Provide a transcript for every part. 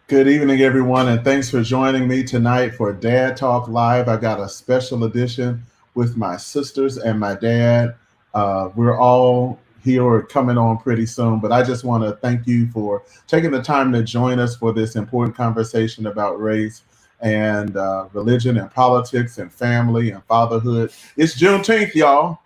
Good evening, everyone, and thanks for joining me tonight for Dad Talk Live. I got a special edition with my sisters and my dad. We're all here or coming on pretty soon, but I just want to thank you for taking the time to join us for this important conversation about race and religion and politics and family and fatherhood. It's Juneteenth, y'all.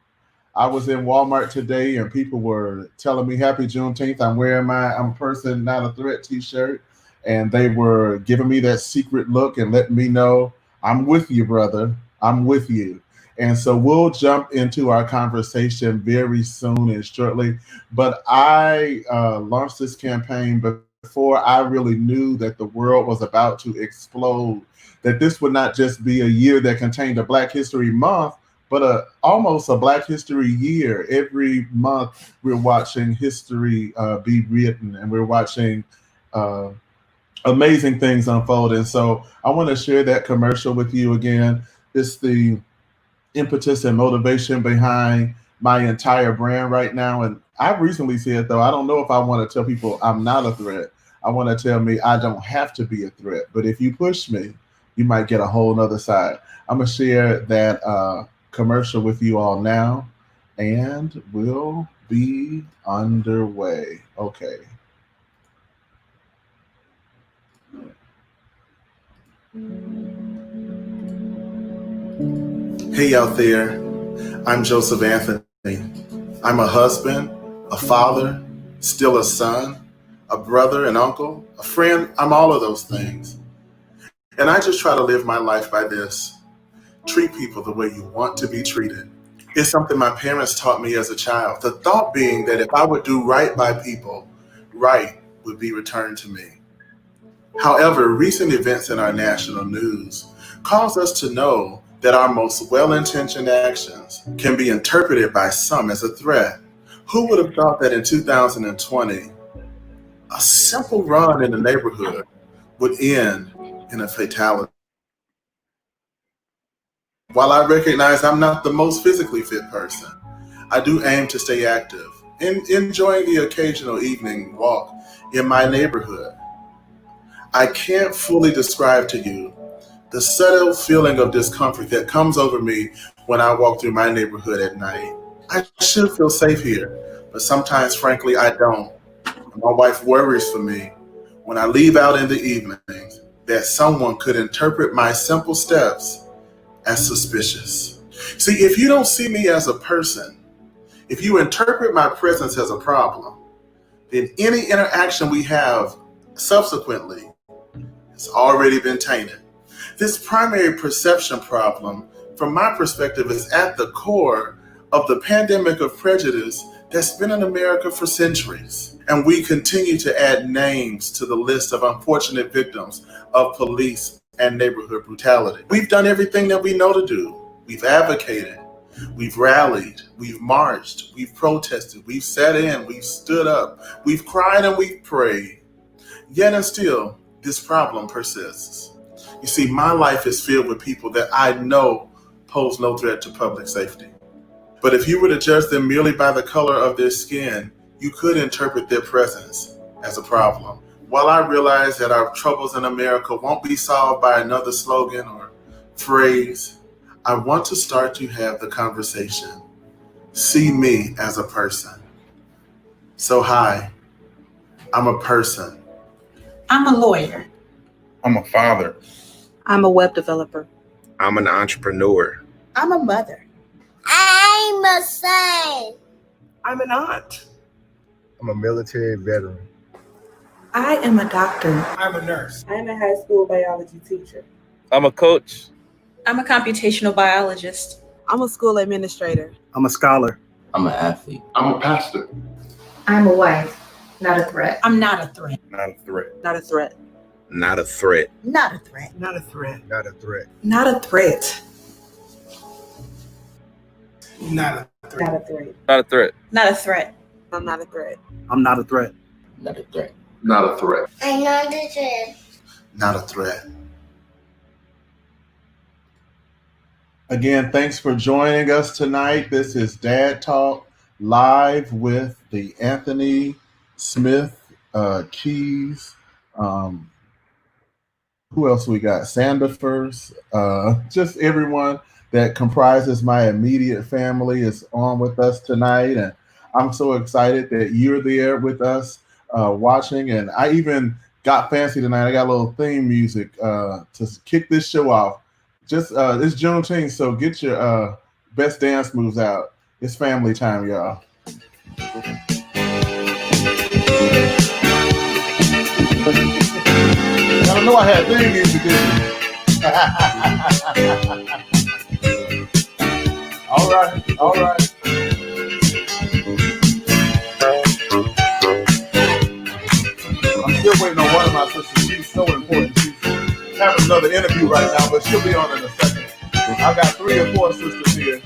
I was in Walmart today and people were telling me happy Juneteenth. I'm a person, not a threat t-shirt. And they were giving me that secret look and letting me know, I'm with you, brother. I'm with you. And so we'll jump into our conversation very soon and shortly. But I launched this campaign before I really knew that the world was about to explode, that this would not just be a year that contained a Black History Month, but almost a Black History year. Every month we're watching history be written, and we're watching uh, amazing things unfold. And so I want to share that commercial with you again. It's the impetus and motivation behind my entire brand right now. And I've recently said, though, I don't know if I want to tell people I'm not a threat. I want to tell me I don't have to be a threat. But if you push me, you might get a whole nother side. I'm going to share that commercial with you all now, and we'll be underway. Okay. Hey out there, I'm Joseph Anthony. I'm a husband, a father, still a son, a brother, an uncle, a friend. I'm all of those things. And I just try to live my life by this. Treat people the way you want to be treated. It's something my parents taught me as a child. The thought being that if I would do right by people, right would be returned to me. However, recent events in our national news cause us to know that our most well-intentioned actions can be interpreted by some as a threat. Who would have thought that in 2020, a simple run in the neighborhood would end in a fatality? While I recognize I'm not the most physically fit person, I do aim to stay active and enjoying the occasional evening walk in my neighborhood. I can't fully describe to you the subtle feeling of discomfort that comes over me when I walk through my neighborhood at night. I should feel safe here, but sometimes, frankly, I don't. My wife worries for me when I leave out in the evenings that someone could interpret my simple steps as suspicious. See, if you don't see me as a person, if you interpret my presence as a problem, then any interaction we have subsequently has already been tainted. This primary perception problem, from my perspective, is at the core of the pandemic of prejudice that's been in America for centuries. And we continue to add names to the list of unfortunate victims of police and neighborhood brutality. We've done everything that we know to do. We've advocated, we've rallied, we've marched, we've protested, we've sat in, we've stood up, we've cried and we've prayed. Yet and still, this problem persists. You see, my life is filled with people that I know pose no threat to public safety. But if you were to judge them merely by the color of their skin, you could interpret their presence as a problem. While I realize that our troubles in America won't be solved by another slogan or phrase, I want to start to have the conversation. See me as a person. So hi, I'm a person. I'm a lawyer. I'm a father. I'm a web developer. I'm an entrepreneur. I'm a mother. I'm a son. I'm an aunt. I'm a military veteran. I am a doctor. I'm a nurse. I'm a high school biology teacher. I'm a coach. I'm a computational biologist. I'm a school administrator. I'm a scholar. I'm an athlete. I'm a pastor. I'm a wife, not a threat. I'm not a threat. Not a threat. Not a threat. Not a threat. Not a threat. Not a threat. Not a threat. Not a threat. Not a threat. Not a threat. Not a threat. Not a threat. I'm not a threat. I'm not a threat. Not a threat. Not a threat. I'm not a threat. Not a threat. Again, thanks for joining us tonight. This is Dad Talk live with the Anthony Smith Keys Who else we got? Sandifers. Just everyone that comprises my immediate family is on with us tonight, and I'm so excited that you're there with us watching. And I even got fancy tonight. I got a little theme music to kick this show off. Just it's Juneteenth, so get your best dance moves out. It's family time, y'all. I don't know I had theme music, did you? All right, all right. I'm still waiting on one of my sisters. She's so important. She's having another interview right now, but she'll be on in a second. I've got 3 or 4 sisters here.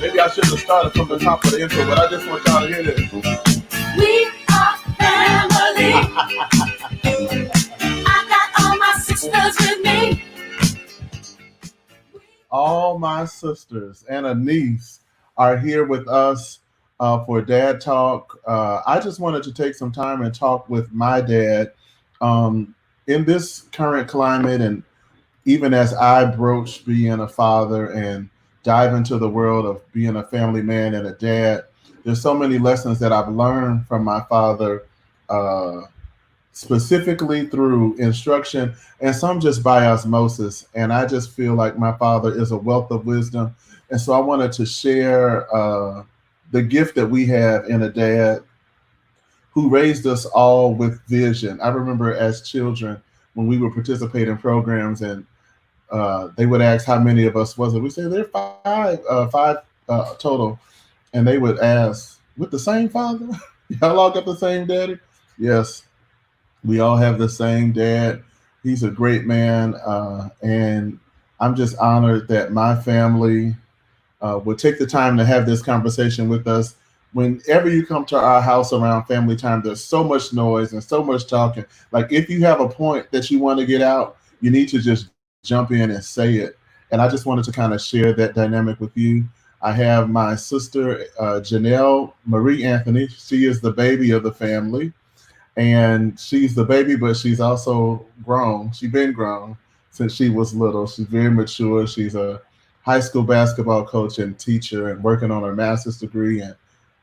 Maybe I shouldn't have started from the top of the intro, but I just want y'all to hear this. We are family. I got all my sisters with me. All my sisters and a niece are here with us for Dad Talk. I just wanted to take some time and talk with my dad in this current climate, and even as I broach being a father and dive into the world of being a family man and a dad. There's so many lessons that I've learned from my father, specifically through instruction and some just by osmosis. And I just feel like my father is a wealth of wisdom. And so I wanted to share the gift that we have in a dad who raised us all with vision. I remember as children when we would participate in programs and they would ask how many of us was it. We say there are five total. And they would ask, with the same father? Y'all all got the same daddy? Yes, we all have the same dad. He's a great man. And I'm just honored that my family would take the time to have this conversation with us. Whenever you come to our house around family time, there's so much noise and so much talking. Like if you have a point that you want to get out, you need to just jump in and say it. And I just wanted to kind of share that dynamic with you. I have my sister, Janelle Marie Anthony. She is the baby of the family. And she's the baby, but she's also grown. She's been grown since she was little. She's very mature. She's a high school basketball coach and teacher and working on her master's degree and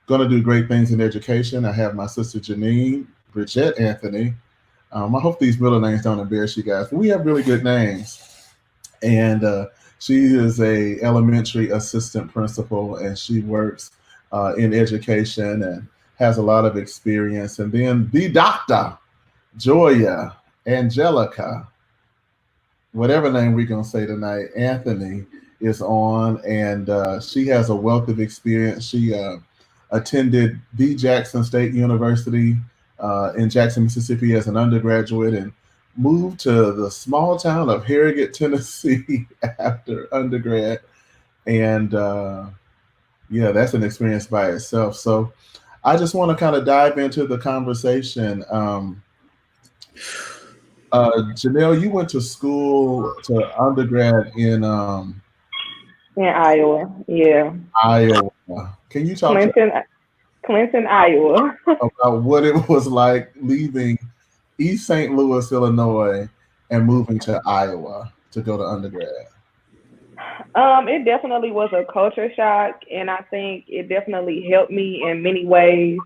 going to do great things in education. I have my sister, Janine Bridget Anthony. I hope these middle names don't embarrass you guys, but we have really good names. And she is a elementary assistant principal, and she works in education and has a lot of experience. And then the doctor, Joya Angelica, whatever name we're going to say tonight, Anthony is on, and she has a wealth of experience. She attended the Jackson State University in Jackson, Mississippi as an undergraduate and moved to the small town of Harrogate, Tennessee after undergrad. And yeah, that's an experience by itself. So I just want to kind of dive into the conversation. Janelle, you went to school to undergrad in Iowa. Yeah. Iowa. Can you talk Clinton, Iowa. about what it was like leaving East St. Louis, Illinois, and moving to Iowa to go to undergrad? It definitely was a culture shock, and I think it definitely helped me in many ways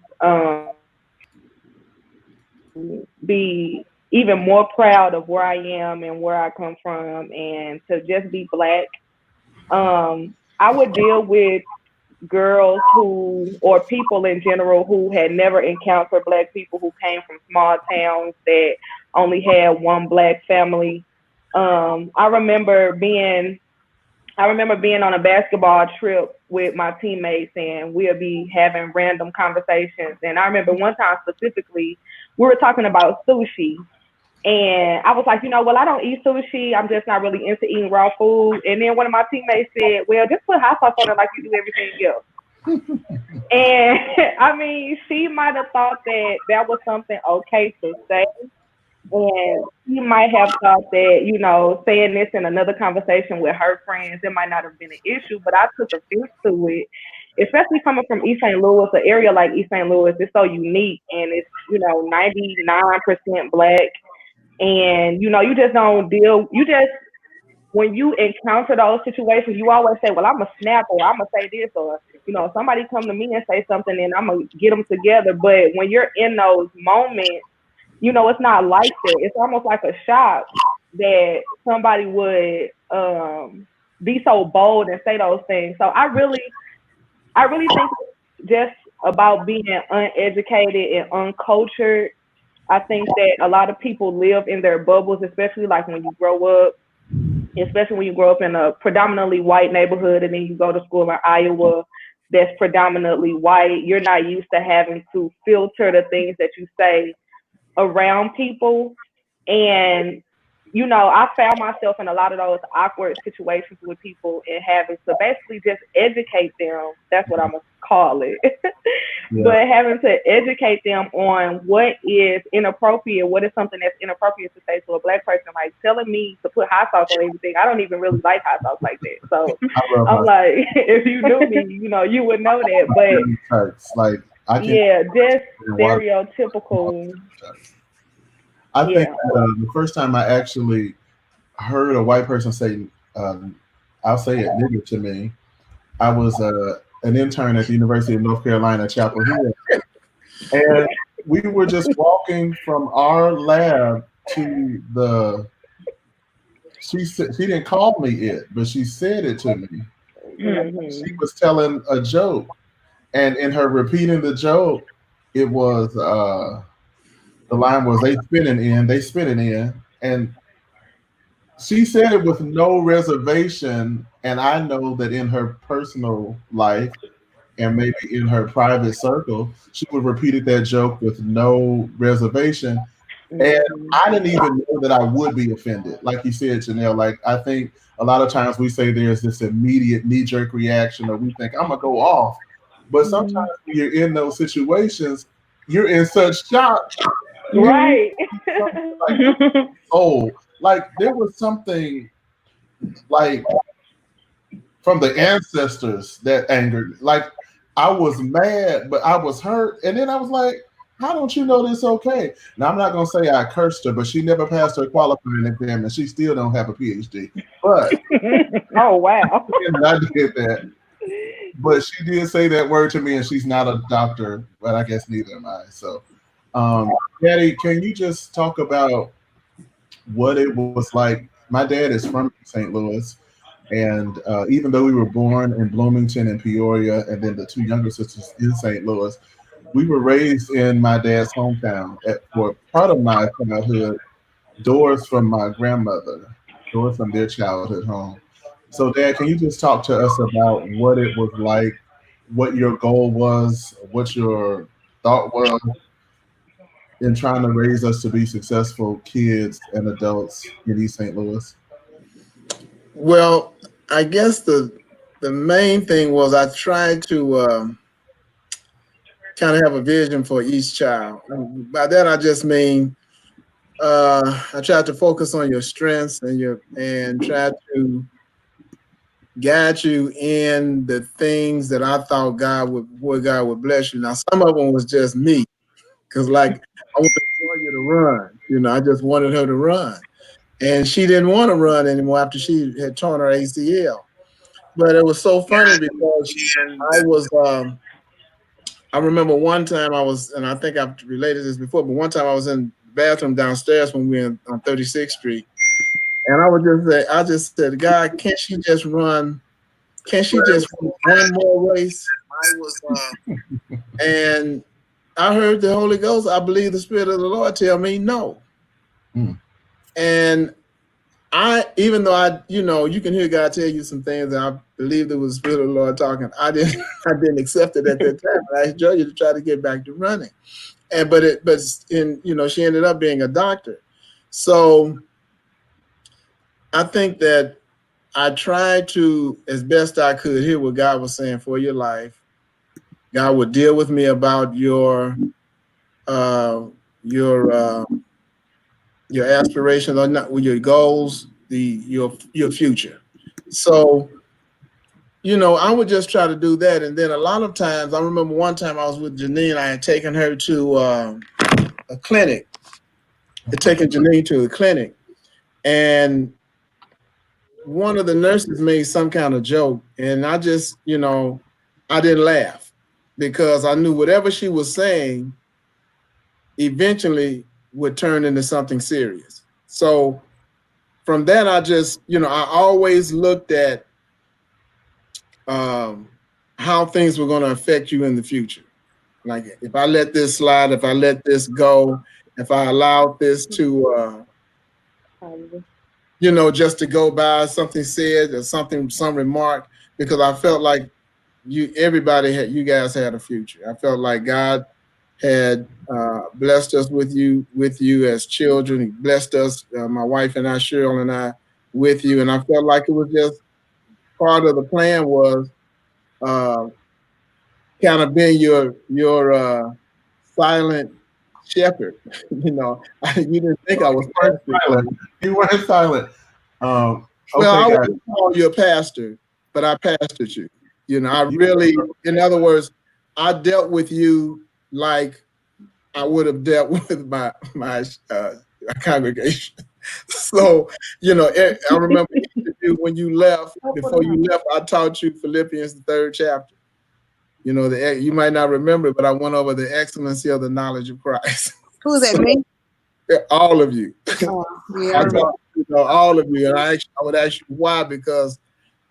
be even more proud of where I am and where I come from, and to just be Black. I would deal with girls or people in general who had never encountered Black people, who came from small towns that only had one Black family. I remember being on a basketball trip with my teammates, and we'll be having random conversations. And I remember one time specifically, we were talking about sushi. And I was like, well, I don't eat sushi. I'm just not really into eating raw food. And then one of my teammates said, well, just put hot sauce on it like you do everything else. And I mean, she might have thought that was something okay to say. And she might have thought that, saying this in another conversation with her friends, it might not have been an issue, but I took offense to it, especially coming from East St. Louis. An area like East St. Louis is so unique, and it's, 99% Black. And you just don't when you encounter those situations, you always say, well, I'm going to snap, or I'm going to say this, or, somebody come to me and say something and I'm going to get them together. But when you're in those moments, it's not like that. It's almost like a shock that somebody would be so bold and say those things. So I really think it's just about being uneducated and uncultured. I think that a lot of people live in their bubbles, especially like when you grow up. Especially when you grow up in a predominantly white neighborhood and then you go to school in Iowa that's predominantly white, you're not used to having to filter the things that you say around people. And, I found myself in a lot of those awkward situations with people and having to basically just educate them. That's what I'm going to call it. Yeah. But having to educate them on what is inappropriate, what is something that's inappropriate to say to a Black person, like telling me to put hot sauce on everything. I don't even really like hot sauce like that. So I'm like, if you knew me, you would know that. But just stereotypical. I think the first time I actually heard a white person say, I'll say it, nigger to me, I was an intern at the University of North Carolina, Chapel Hill. And we were just walking from our lab to she didn't call me it, but she said it to me. Mm-hmm. She was telling a joke. And in her repeating the joke, it was, the line was, they spinning in. And she said it with no reservation. And I know that in her personal life and maybe in her private circle, she would repeat that joke with no reservation. And I didn't even know that I would be offended. Like you said, Janelle, like I think a lot of times we say there's this immediate knee-jerk reaction, or we think, I'm gonna go off. But sometimes when you're in those situations, you're in such shock. Right. Like there was something like from the ancestors that angered me. Like I was mad, but I was hurt. And then I was like, how don't you know this okay? Now I'm not gonna say I cursed her, but she never passed her qualifying exam and she still don't have a PhD. But oh wow. I did that. But she did say that word to me, and she's not a doctor, but I guess neither am I. So Daddy, can you just talk about what it was like? My dad is from St. Louis, and even though we were born in Bloomington and Peoria, and then the two younger sisters in St. Louis, we were raised in my dad's hometown for part of my childhood, doors from my grandmother, doors from their childhood home. So Dad, can you just talk to us about what it was like, what your goal was, what your thought was in trying to raise us to be successful kids and adults in East St. Louis? Well, I guess the main thing was I tried to kind of have a vision for each child. And by that I just mean I tried to focus on your strengths and try to guide you in the things that I thought God would bless you. Now some of them was just me, because like I wanted Joya to run. I just wanted her to run. And she didn't want to run anymore after she had torn her ACL. But it was so funny because I remember one time and I think I've related this before, but one time I was in the bathroom downstairs when we were on 36th Street. And I just said, God, can't she just run? Can't she just run one more race? And I heard the Holy Ghost, I believe the Spirit of the Lord tell me no. And even though you can hear God tell you some things, and I believed it was the Spirit of the Lord talking, I didn't accept it at that time. I asked Joya to try to get back to running. But she ended up being a doctor. So I think that I tried to, as best I could, hear what God was saying for your life. God would deal with me about your aspirations, or not, your goals, your future. So, I would just try to do that. And then a lot of times, I remember one time I was with Janine, I had taken her to a clinic had taken Janine to the clinic, and one of the nurses made some kind of joke, and I just, I didn't laugh because I knew whatever she was saying eventually would turn into something serious. So from that, I just, I always looked at how things were going to affect you in the future. Like if I let this slide, if I let this go, if I allowed this to, just to go by, something said or some remark, because I felt like you guys had a future. I felt like God had blessed us with you as children. He blessed us, my wife and I, Cheryl and I, with you. And I felt like it was just part of the plan was kind of being your silent shepherd. You didn't think I was silent. You weren't silent. Well, I wouldn't call you a pastor, but I pastored you. I really, in other words, I dealt with you like I would have dealt with my congregation. So, I remember when you left, before you left, I taught you Philippians, the 3rd chapter. You might not remember, but I went over the excellency of the knowledge of Christ. Who's that, me? All of you. Oh, yeah. I taught all of you, and I would ask you why, because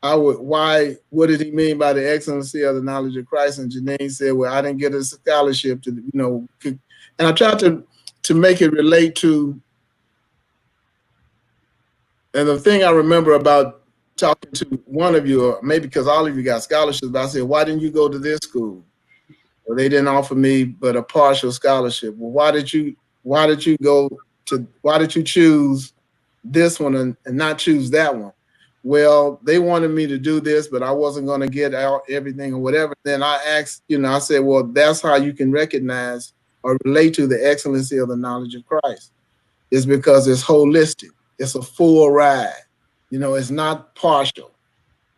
what did he mean by the excellency of the knowledge of Christ? And Janine said, well, I didn't get a scholarship to, and I tried to make it relate to, and the thing I remember about talking to one of you, or maybe because all of you got scholarships, but I said, why didn't you go to this school? Well, they didn't offer me but a partial scholarship. Well, why did you choose this one and not choose that one? Well, they wanted me to do this, but I wasn't going to get out everything or whatever. Then I asked, I said, well, that's how you can recognize or relate to the excellency of the knowledge of Christ. It's because it's holistic. It's a full ride. It's not partial.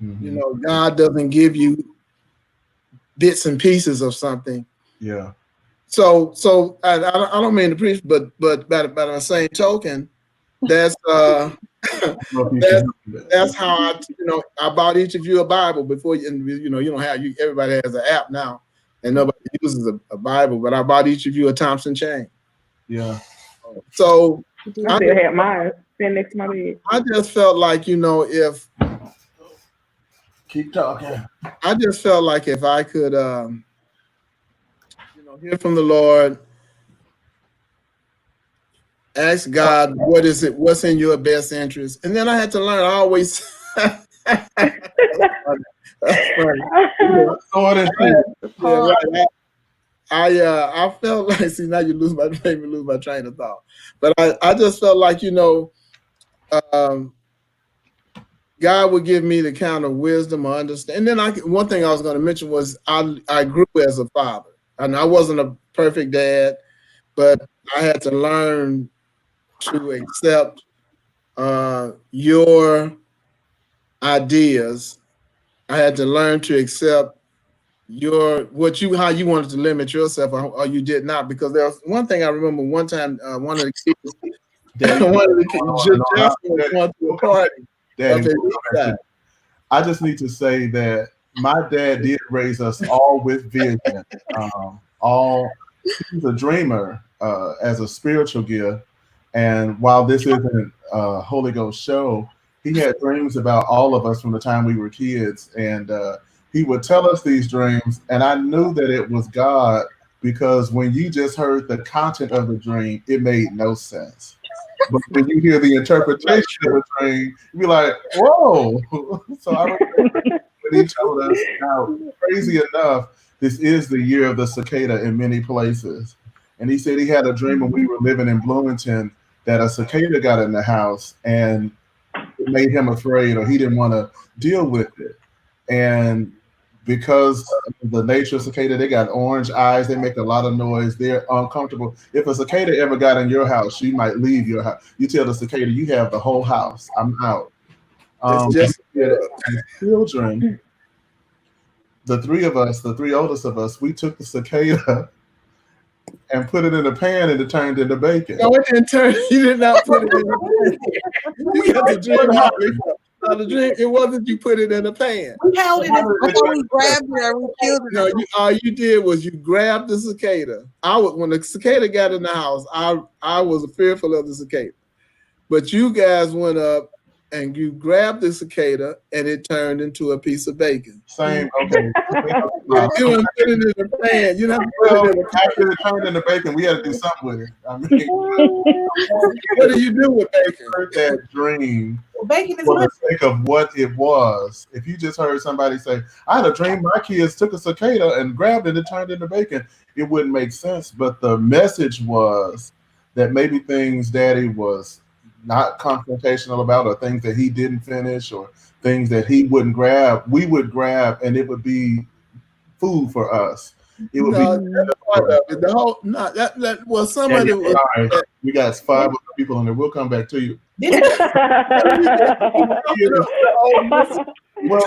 Mm-hmm. God doesn't give you bits and pieces of something. Yeah. So I don't mean to preach, but by the same token, that's that's how I bought each of you a Bible before you don't have everybody has an app now and nobody uses a Bible, but I bought each of you a Thompson chain. Yeah. So I still have mine sitting next to my bed. I just felt like if keep talking. I just felt like if I could hear from the Lord, ask God, what's in your best interest? And then I had to learn, I always that's funny. I felt like, see, now you made me lose my train of thought. But I just felt like, God would give me the kind of wisdom or understanding. And then one thing I was going to mention was I grew as a father. And I wasn't a perfect dad, but I had to learn to accept your ideas. I had to learn to accept how you wanted to limit yourself, or you did not. Because there was one thing I remember one time, one of the kids, just went to a party. Daddy, I just need to say that my dad did raise us all with vision. He's a dreamer as a spiritual gift. And while this isn't a Holy Ghost show, he had dreams about all of us from the time we were kids. And he would tell us these dreams. And I knew that it was God, because when you just heard the content of the dream, it made no sense. But when you hear the interpretation of the dream, you be like, whoa. So I remember when he told us, now, crazy enough, this is the year of the cicada in many places. And he said he had a dream when we were living in Bloomington that a cicada got in the house and it made him afraid, or he didn't want to deal with it. And because of the nature of cicada, they got orange eyes, they make a lot of noise, they're uncomfortable. If a cicada ever got in your house, you might leave your house. You tell the cicada, you have the whole house, I'm out. As children, the three oldest of us, we took the cicada and put it in a pan and it turned into bacon. No, it didn't turn. You did not put it in a pan. You got the dream out before. Now the dream, it wasn't you put it in a pan. We held it. I thought we grabbed it or we killed it. No, all you did was you grabbed the cicada. When the cicada got in the house, I was fearful of the cicada. But you guys went up and you grabbed the cicada and it turned into a piece of bacon. Same, okay. You didn't put it in a pan. You didn't put it in a pan. After it turned into bacon, we had to do something with it. I mean, what do you do with bacon? Heard that dream Bacon is for the sake of what it was. If you just heard somebody say, I had a dream my kids took a cicada and grabbed it and turned into bacon, it wouldn't make sense. But the message was that maybe things Daddy was not confrontational about, or things that he didn't finish, or things that he wouldn't grab, we would grab, and it would be food for us. It would be part of it. The whole well, somebody was. We got 5 other people in there. We'll come back to you. Well,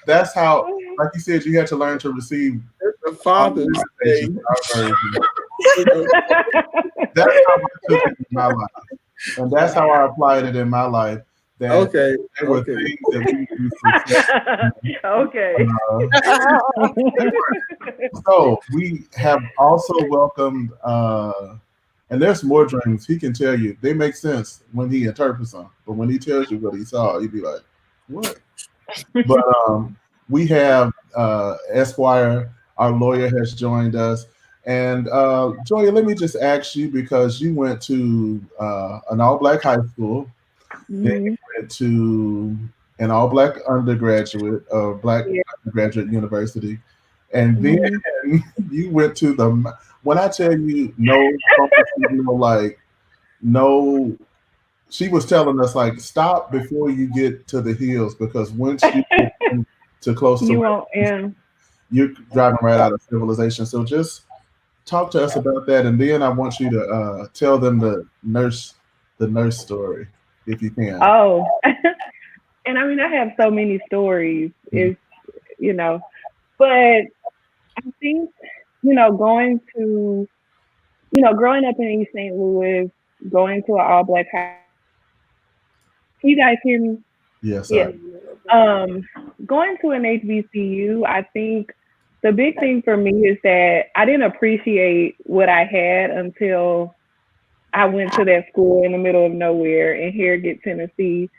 that's how, like you said, you had to learn to receive the Father's Day. That's how I took it in my life. And that's how I applied it in my life. That there were things that we do. So we have also welcomed, and there's more dreams. He can tell you they make sense when he interprets them, but when he tells you what he saw, you'd be like, "What?" But we have Esquire, our lawyer, has joined us. And Joya, let me just ask you, because you went to an all-black high school, then you went to an all-black undergraduate, undergraduate university, and then you went to the. When I tell you no, she was telling us like stop before you get to the hills, because once you get to close to you're driving right out of civilization. So just talk to us about that, and then I want you to tell them the nurse story, if you can. Oh, and I mean, I have so many stories, but I think, growing up in East St. Louis, going to an all-black high. Can you guys hear me? Yes. Yeah. Going to an HBCU, I think the big thing for me is that I didn't appreciate what I had until I went to that school in the middle of nowhere in Harrogate, Tennessee.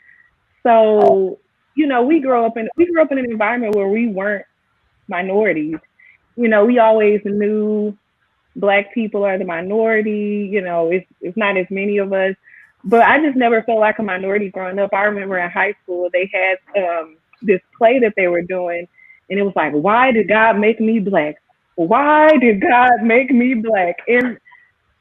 So, we grew up in an environment where we weren't minorities. We always knew Black people are the minority. It's not as many of us, but I just never felt like a minority growing up. I remember in high school they had this play that they were doing. And it was like, why did God make me Black? Why did God make me Black? And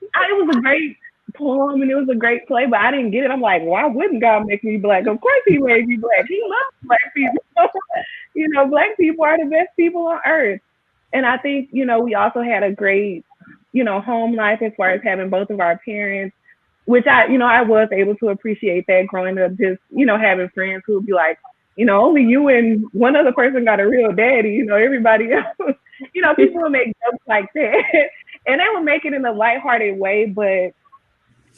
it was a great poem and it was a great play, but I didn't get it. I'm like, why wouldn't God make me Black? Of course he made me Black. He loves Black people. Black people are the best people on earth. And I think, we also had a great, home life as far as having both of our parents, which I was able to appreciate that growing up, just, having friends who would be like, only you and one other person got a real daddy, everybody else, people would make jokes like that. And they would make it in a lighthearted way, but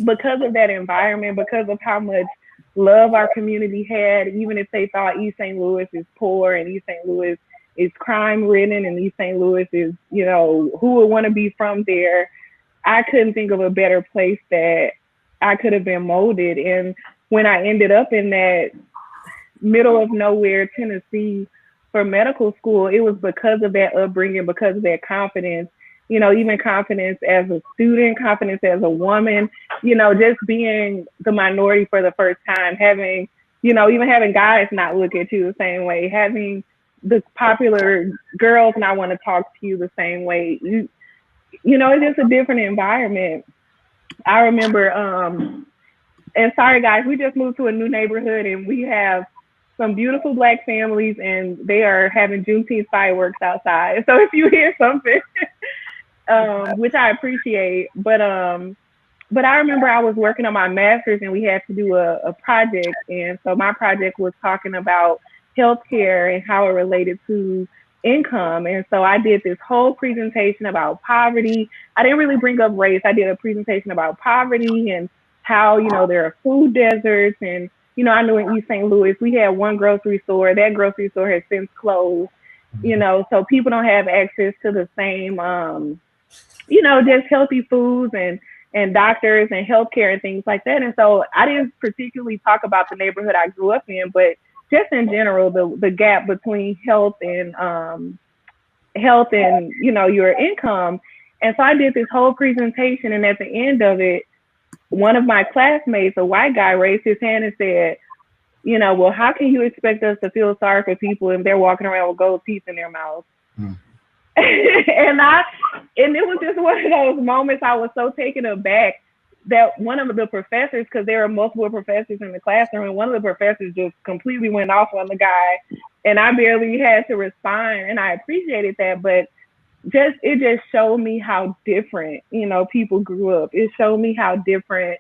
because of that environment, because of how much love our community had, even if they thought East St. Louis is poor and East St. Louis is crime ridden and East St. Louis is, who would want to be from there, I couldn't think of a better place that I could have been molded. And when I ended up in that middle of nowhere, Tennessee, for medical school, it was because of that upbringing, because of that confidence, even confidence as a student, confidence as a woman, just being the minority for the first time, having, even having guys not look at you the same way, having the popular girls not want to talk to you the same way. It's just a different environment. I remember, and sorry guys, we just moved to a new neighborhood and we have some beautiful Black families and they are having Juneteenth fireworks outside. So if you hear something, which I appreciate, but I remember I was working on my master's and we had to do a project. And so my project was talking about healthcare and how it related to income. And so I did this whole presentation about poverty. I didn't really bring up race. I did a presentation about poverty and how, there are food deserts. And, I knew in East St. Louis, we had one grocery store. That grocery store has since closed, so people don't have access to the same, just healthy foods and doctors and healthcare and things like that. And so I didn't particularly talk about the neighborhood I grew up in, but just in general, the gap between health and your income. And so I did this whole presentation, and at the end of it, one of my classmates, a white guy, raised his hand and said, well, how can you expect us to feel sorry for people if they're walking around with gold teeth in their mouths? And it was just one of those moments I was so taken aback that one of the professors, because there were multiple professors in the classroom, and one of the professors just completely went off on the guy, and I barely had to respond, and I appreciated that, but it just showed me how different, people grew up. It showed me how different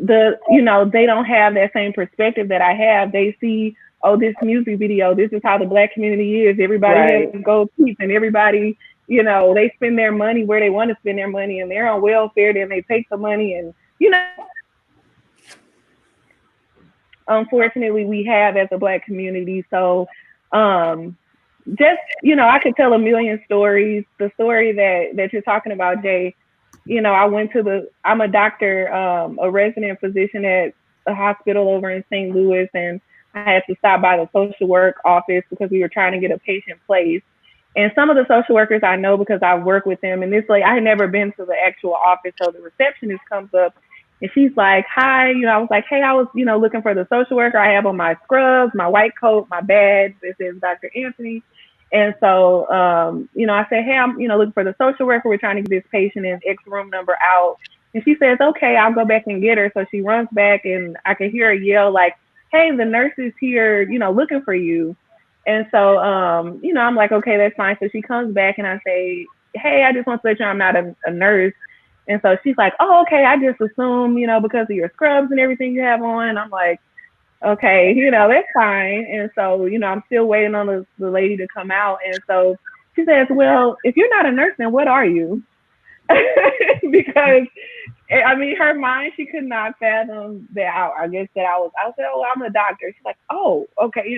they don't have that same perspective that I have. They see, oh, this music video, this is how the Black community is. Everybody has gold teeth, and everybody, they spend their money where they want to spend their money, and they're on welfare, then they take the money, and, unfortunately we have as a Black community. So, I could tell a million stories. The story that you're talking about, Jay, I'm a doctor, a resident physician at a hospital over in St. Louis, and I had to stop by the social work office because we were trying to get a patient placed. And some of the social workers I know because I work with them, and I had never been to the actual office, so the receptionist comes up and she's like, hi, I was like, hey, I was, looking for the social worker. I have on my scrubs, my white coat, my badge. This is Dr. Anthony. And so, I said, hey, I'm, looking for the social worker. We're trying to get this patient in X room number out. And she says, okay, I'll go back and get her. So she runs back, and I can hear her yell like, hey, the nurse is here, looking for you. And so, I'm like, okay, that's fine. So she comes back, and I say, hey, I just want to let you know I'm not a nurse. And so she's like, oh, okay, I just assume, because of your scrubs and everything you have on. I'm like, okay, that's fine. And so, I'm still waiting on the lady to come out. And so she says, well, if you're not a nurse, then what are you? Because, her mind, she could not fathom that I said, oh, I'm a doctor. She's like, oh, okay,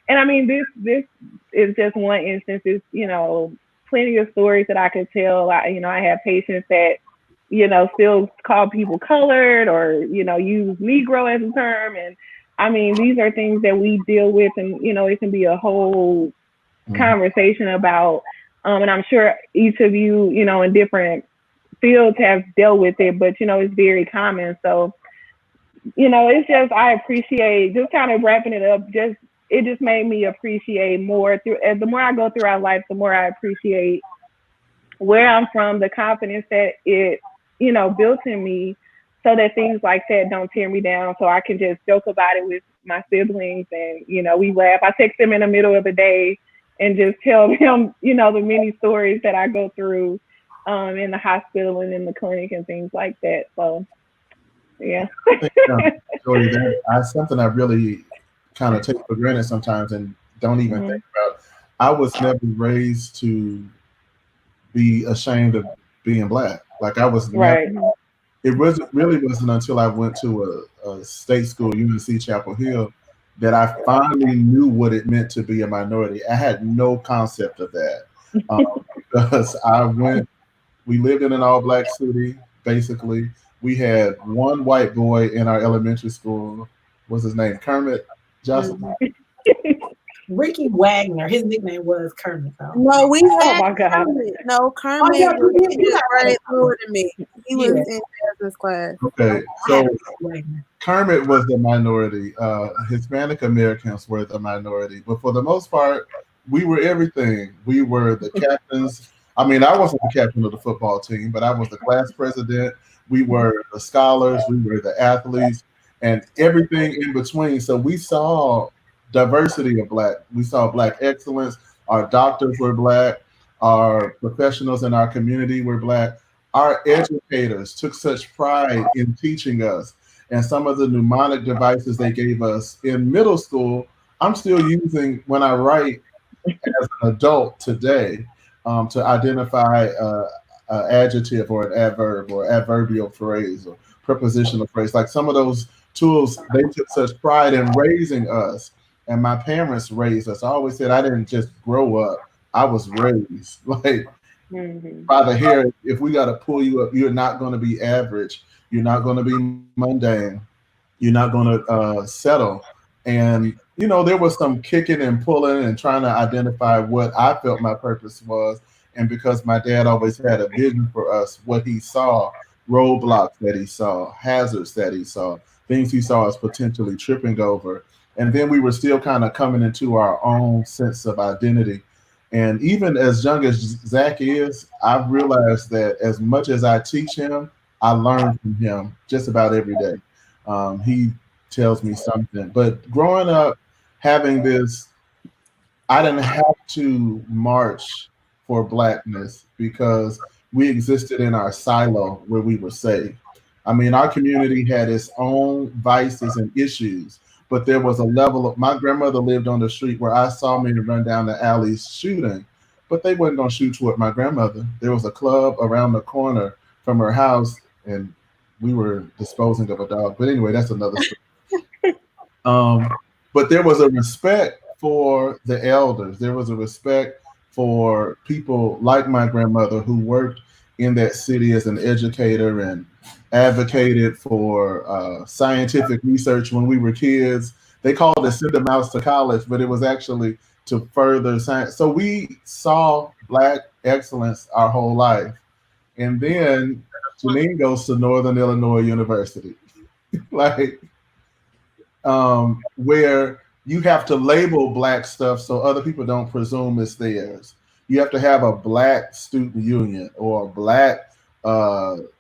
and this is just one instance. It's, plenty of stories that I could tell. I have patients that, still call people colored or, use Negro as a term. And these are things that we deal with, and, it can be a whole conversation about, and I'm sure each of you, in different fields have dealt with it, but, it's very common. So, it's just, I appreciate, just kind of wrapping it up, it just made me appreciate more the more I go throughout life, the more I appreciate where I'm from, the confidence that it, built in me, so that things like that don't tear me down. So I can just joke about it with my siblings, and, we laugh. I text them in the middle of the day and just tell them, the many stories that I go through in the hospital and in the clinic and things like that. So, yeah. Jody, that's something I really kind of take for granted sometimes and don't even think about. I was never raised to be ashamed of being Black. Like, I was never, it really wasn't until I went to a state school, UNC Chapel Hill, that I finally knew what it meant to be a minority. I had no concept of that because we lived in an all-Black city, basically. We had one white boy in our elementary school. What's his name? Kermit Johnson. Ricky Wagner. His nickname was Kermit, though. No, we had my God. Kermit. No, Kermit was right older than me. He was in Jasmine's class. Okay, so Kermit was the minority. Hispanic Americans were the minority. But for the most part, we were everything. We were the captains. I wasn't the captain of the football team, but I was the class president. We were the scholars. We were the athletes, and everything in between. So we saw diversity of Black. We saw Black excellence. Our doctors were Black. Our professionals in our community were Black. Our educators took such pride in teaching us. And some of the mnemonic devices they gave us in middle school, I'm still using when I write as an adult today to identify an adjective or an adverb or adverbial phrase or prepositional phrase. Like some of those tools, they took such pride in raising us, and my parents raised us. I always said I didn't just grow up; I was raised. Like by the hair, if we got to pull you up, you're not going to be average. You're not going to be mundane. You're not going to settle. And there was some kicking and pulling and trying to identify what I felt my purpose was. And because my dad always had a vision for us, what he saw, roadblocks that he saw, hazards that he saw, things he saw as potentially tripping over. And then we were still kind of coming into our own sense of identity. And even as young as Zach is, I've realized that as much as I teach him, I learn from him just about every day. He tells me something. But growing up, having this, I didn't have to march for Blackness because we existed in our silo where we were safe. I mean, our community had its own vices and issues, but there was a level of, my grandmother lived on the street where I saw men run down the alleys shooting, but they weren't going to shoot toward my grandmother. There was a club around the corner from her house, and we were disposing of a dog. But anyway, that's another story. But there was a respect for the elders. There was a respect for people like my grandmother who worked in that city as an educator and advocated for scientific research when we were kids. They called it send them out to college, but it was actually to further science. So we saw Black excellence our whole life. And then Janine goes to Northern Illinois University, like where you have to label Black stuff so other people don't presume it's theirs. You have to have a Black student union or a Black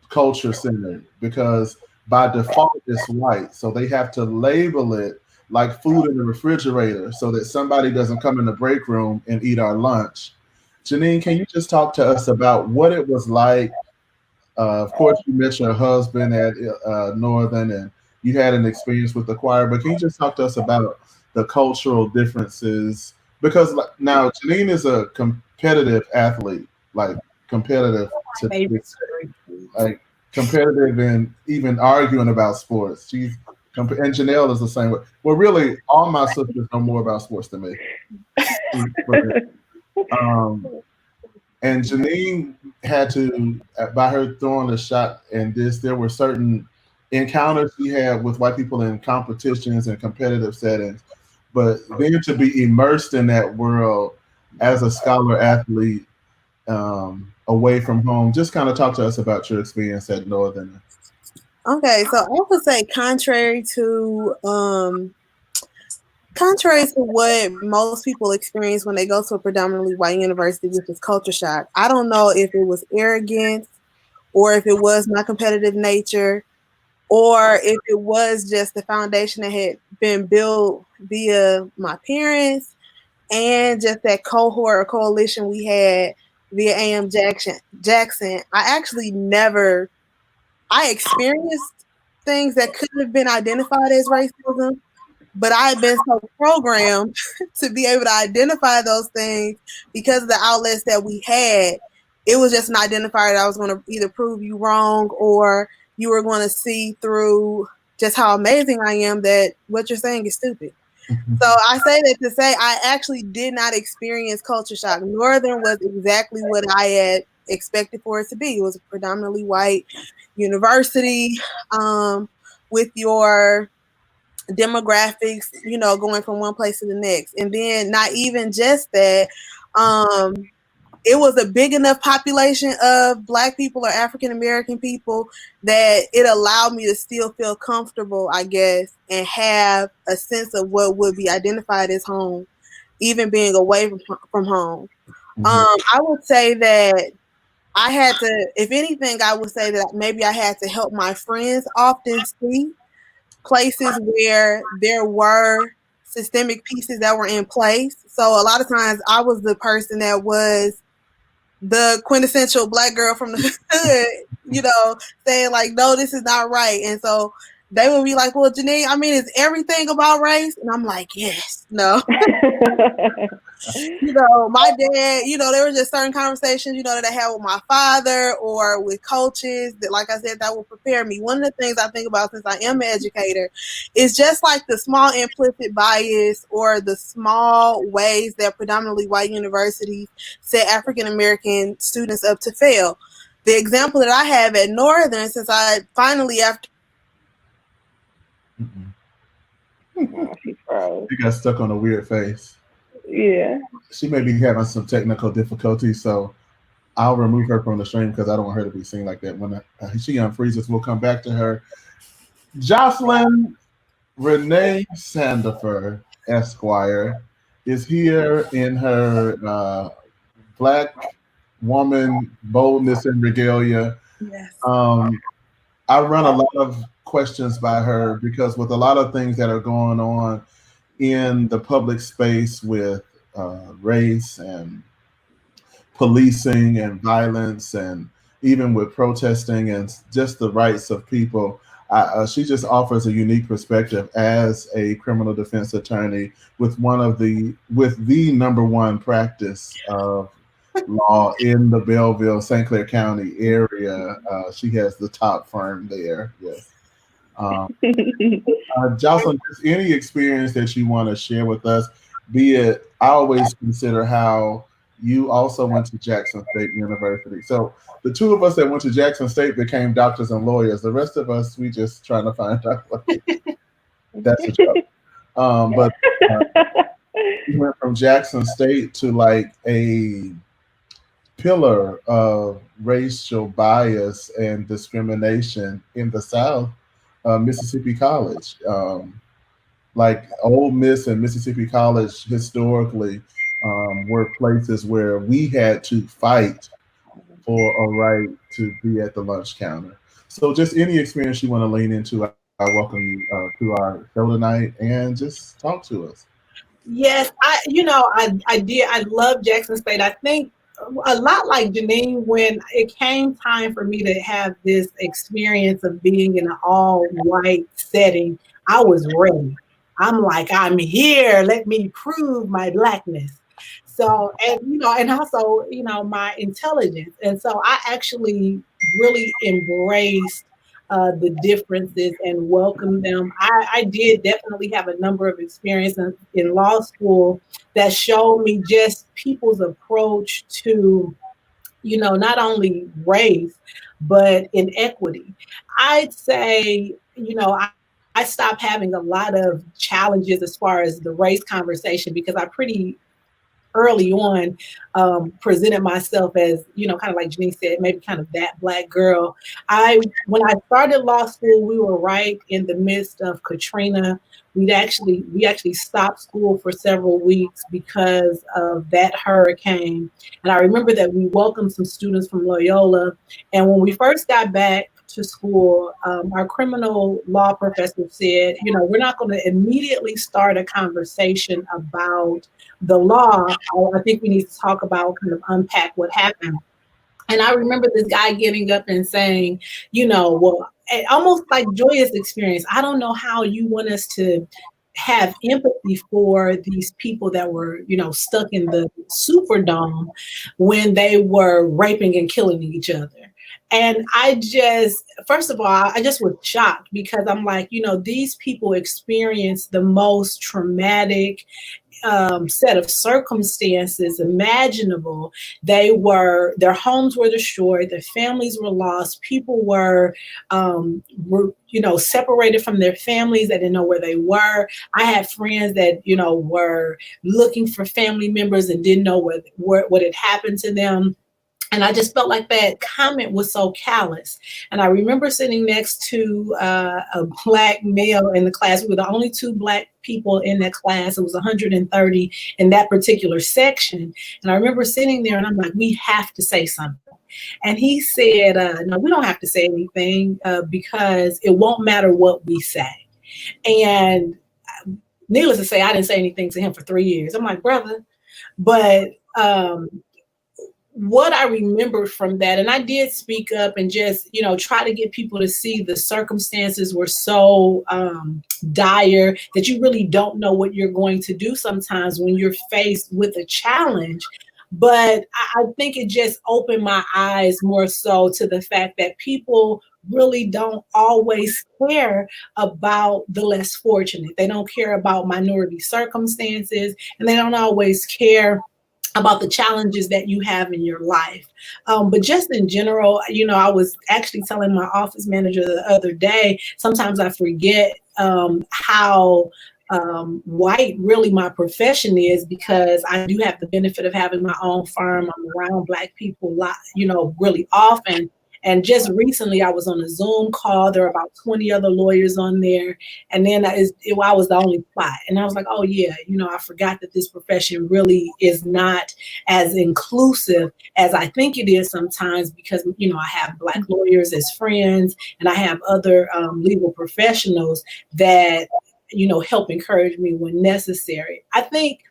culture center because by default it's white. So they have to label it like food in the refrigerator so that somebody doesn't come in the break room and eat our lunch. Janine, can you just talk to us about what it was like? Of course, you met your husband at Northern and you had an experience with the choir, but can you just talk to us about the cultural differences? Because now Janine is a competitive athlete, like competitive to like competitive and even arguing about sports. And Janelle is the same way. Well, really, all my sisters know more about sports than me. And Janine had to, by her throwing a shot in this, there were certain encounters she had with white people in competitions and competitive settings. But then to be immersed in that world as a scholar athlete away from home, just kind of talk to us about your experience at Northern. Okay, so I would say contrary to what most people experience when they go to a predominantly white university, which is culture shock. I don't know if it was arrogance or if it was my competitive nature or if it was just the foundation that had been built via my parents and just that cohort or coalition we had via A.M. Jackson. I experienced things that could have been identified as racism, but I had been so programmed to be able to identify those things because of the outlets that we had. It was just an identifier that I was going to either prove you wrong or you were going to see through just how amazing I am that what you're saying is stupid. So I say that to say I actually did not experience culture shock. Northern was exactly what I had expected for it to be. It was a predominantly white university with your demographics, going from one place to the next. And then not even just that, it was a big enough population of Black people or African American people that it allowed me to still feel comfortable, I guess, and have a sense of what would be identified as home, even being away from home. I would say that I had to, if anything, I would say that maybe I had to help my friends often see places where there were systemic pieces that were in place. So a lot of times I was the person that was the quintessential Black girl from the hood, saying like, no, this is not right. And so they would be like, well, Janine, I mean, is everything about race? And I'm like, yes, no. You know, my dad, you know, there were just certain conversations, you know, that I had with my father or with coaches that, like I said, that will prepare me. One of the things I think about, since I am an educator, is just like the small implicit bias or the small ways that predominantly white universities set African American students up to fail. The example that I have at Northern, since I finally, after She got stuck on a weird face. Yeah. She may be having some technical difficulties, so I'll remove her from the stream because I don't want her to be seen like that. When she unfreezes, we'll come back to her. Jocelyn Renee Sandifer, Esquire, is here in her Black woman boldness and regalia. Yes. I run a lot of questions by her because with a lot of things that are going on in the public space with race and policing and violence, and even with protesting and just the rights of people, she just offers a unique perspective as a criminal defense attorney with the number one practice of law in the Belleville, St. Clair County area. She has the top firm there. Yes. Jocelyn, just any experience that you want to share with us, be it, I always consider how you also went to Jackson State University. So the two of us that went to Jackson State became doctors and lawyers. The rest of us, we just trying to find out. That's a joke. But you went from Jackson State to like a pillar of racial bias and discrimination in the South, Mississippi College. Like Ole Miss and Mississippi College historically were places where we had to fight for a right to be at the lunch counter. So just any experience you want to lean into, I welcome you to our show tonight and just talk to us. Yes, I did. I love Jackson State. I think a lot like Janine, when it came time for me to have this experience of being in an all-white setting, I was ready. I'm like, I'm here. Let me prove my Blackness. So, and also, my intelligence. And so I actually really embraced the differences and welcome them. I did definitely have a number of experiences in law school that showed me just people's approach to, not only race, but inequity. I'd say, I stopped having a lot of challenges as far as the race conversation because I pretty early on presented myself as, kind of like Janine said, maybe kind of that Black girl. When I started law school, we were right in the midst of Katrina. We actually stopped school for several weeks because of that hurricane. And I remember that we welcomed some students from Loyola. And when we first got back to school, our criminal law professor said, we're not going to immediately start a conversation about the law. I think we need to talk about, kind of unpack what happened. And I remember this guy getting up and saying, well, almost like joyous experience. I don't know how you want us to have empathy for these people that were, stuck in the Superdome when they were raping and killing each other. And first of all, I just was shocked because I'm like, these people experienced the most traumatic set of circumstances imaginable. Their homes were destroyed, their families were lost, people were separated from their families. They didn't know where they were. I had friends that, were looking for family members and didn't know what had happened to them. And I just felt like that comment was so callous. And I remember sitting next to a Black male in the class. We were the only two Black people in that class. It was 130 in that particular section. And I remember sitting there and I'm like, we have to say something. And he said, no, we don't have to say anything because it won't matter what we say. And needless to say, I didn't say anything to him for 3 years. I'm like, brother, but what I remembered from that, and I did speak up and just, try to get people to see the circumstances were so dire that you really don't know what you're going to do sometimes when you're faced with a challenge. But I think it just opened my eyes more so to the fact that people really don't always care about the less fortunate. They don't care about minority circumstances, and they don't always care about the challenges that you have in your life. But just in general, I was actually telling my office manager the other day, sometimes I forget how white really my profession is, because I do have the benefit of having my own firm. I'm around Black people a lot, really often. And just recently, I was on a Zoom call. There were about 20 other lawyers on there. And then I was the only spot. And I was like, oh, yeah, I forgot that this profession really is not as inclusive as I think it is sometimes, because, I have Black lawyers as friends, and I have other legal professionals that, help encourage me when necessary. I think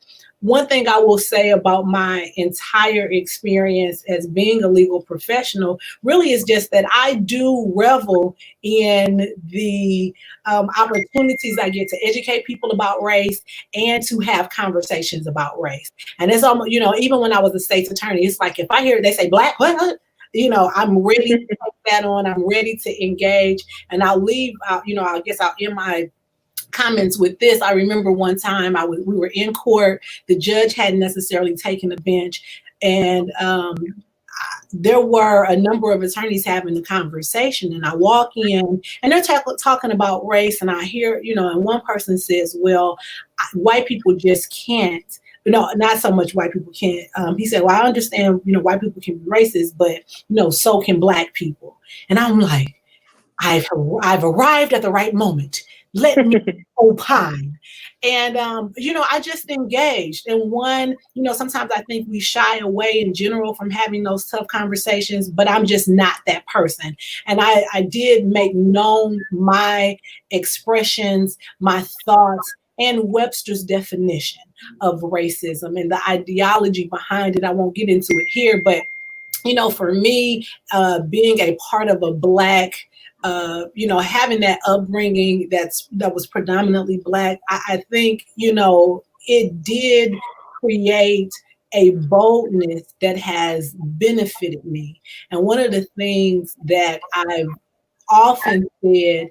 one thing I will say about my entire experience as being a legal professional really is just that I do revel in the opportunities I get to educate people about race and to have conversations about race. And it's almost, even when I was a state's attorney, it's like if I hear they say Black, what? I'm ready to take that on. I'm ready to engage, and I'll leave. I guess I'll end my comments with this. I remember one time we were in court. The judge hadn't necessarily taken the bench, and there were a number of attorneys having the conversation, and I walk in and they're talking about race, and I hear, and one person says, well, white people just can't. No, not so much white people can't. He said, well, I understand, white people can be racist, but, so can Black people. And I'm like, I've arrived at the right moment. Let me opine. And, I just engaged. And sometimes I think we shy away in general from having those tough conversations, but I'm just not that person. And I did make known my expressions, my thoughts, and Webster's definition of racism and the ideology behind it. I won't get into it here, but, for me, being a part of a Black having that upbringing that was predominantly Black, I think, it did create a boldness that has benefited me. And one of the things that I've often said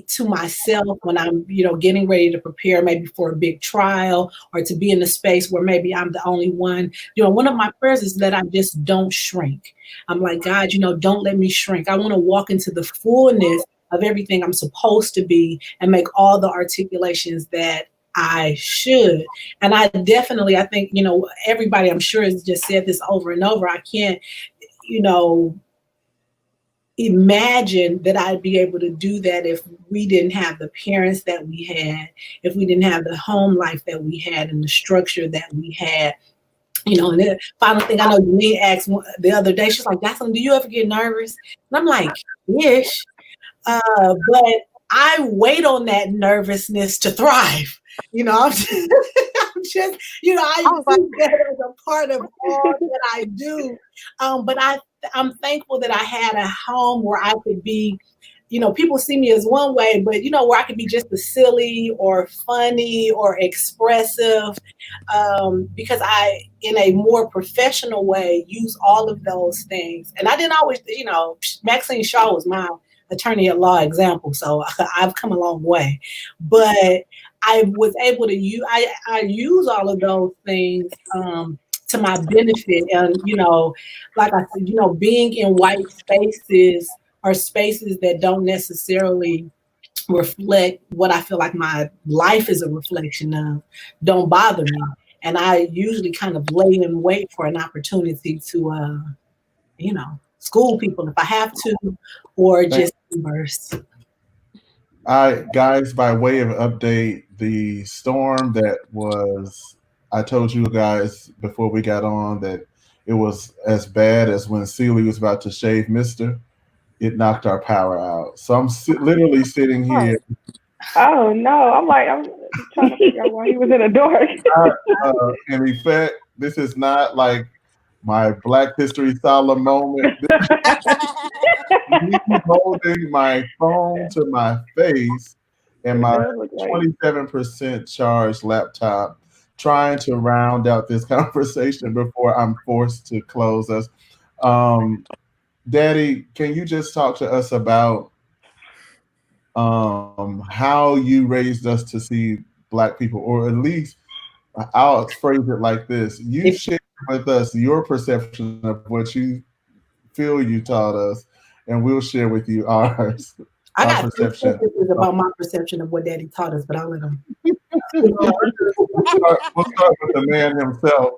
to myself when I'm, getting ready to prepare maybe for a big trial, or to be in a space where maybe I'm the only one, one of my prayers is that I just don't shrink. I'm like, God, don't let me shrink. I want to walk into the fullness of everything I'm supposed to be and make all the articulations that I should. And I think, everybody I'm sure has just said this over and over. I can't, imagine that I'd be able to do that if we didn't have the parents that we had, if we didn't have the home life that we had and the structure that we had. And the final thing I know, Janine asked the other day, she's like, Jocelyn, do you ever get nervous? And I'm like, ish. But I wait on that nervousness to thrive. I'm just, I use that as a part of all that I do. But I'm thankful that I had a home where I could be, people see me as one way, but where I could be just as silly or funny or expressive, because I, in a more professional way, use all of those things. And I didn't always, Maxine Shaw was my attorney at law example, so I've come a long way. But I was able to use, I use all of those things to my benefit. And, like I said, being in white spaces or spaces that don't necessarily reflect what I feel like my life is a reflection of don't bother me. And I usually kind of lay in wait for an opportunity to, school people if I have to, or just converse. Guys, by way of update, the storm that was, I told you guys before we got on that it was as bad as when Celie was about to shave Mister. It knocked our power out. So I'm literally sitting here. Oh no! I'm trying to figure out why he was in the dark. In effect, this is not like my Black History Solemn moment. Me holding my phone to my face and It my does look like 27% charged laptop, trying to round out this conversation before I'm forced to close us. Daddy, can you just talk to us about how you raised us to see Black people, or at least I'll phrase it like this: you share with us your perception of what you feel you taught us, and we'll share with you ours, I our got three perception. sentences about my perception of what Daddy taught us, but I'll let him. We'll start with the man himself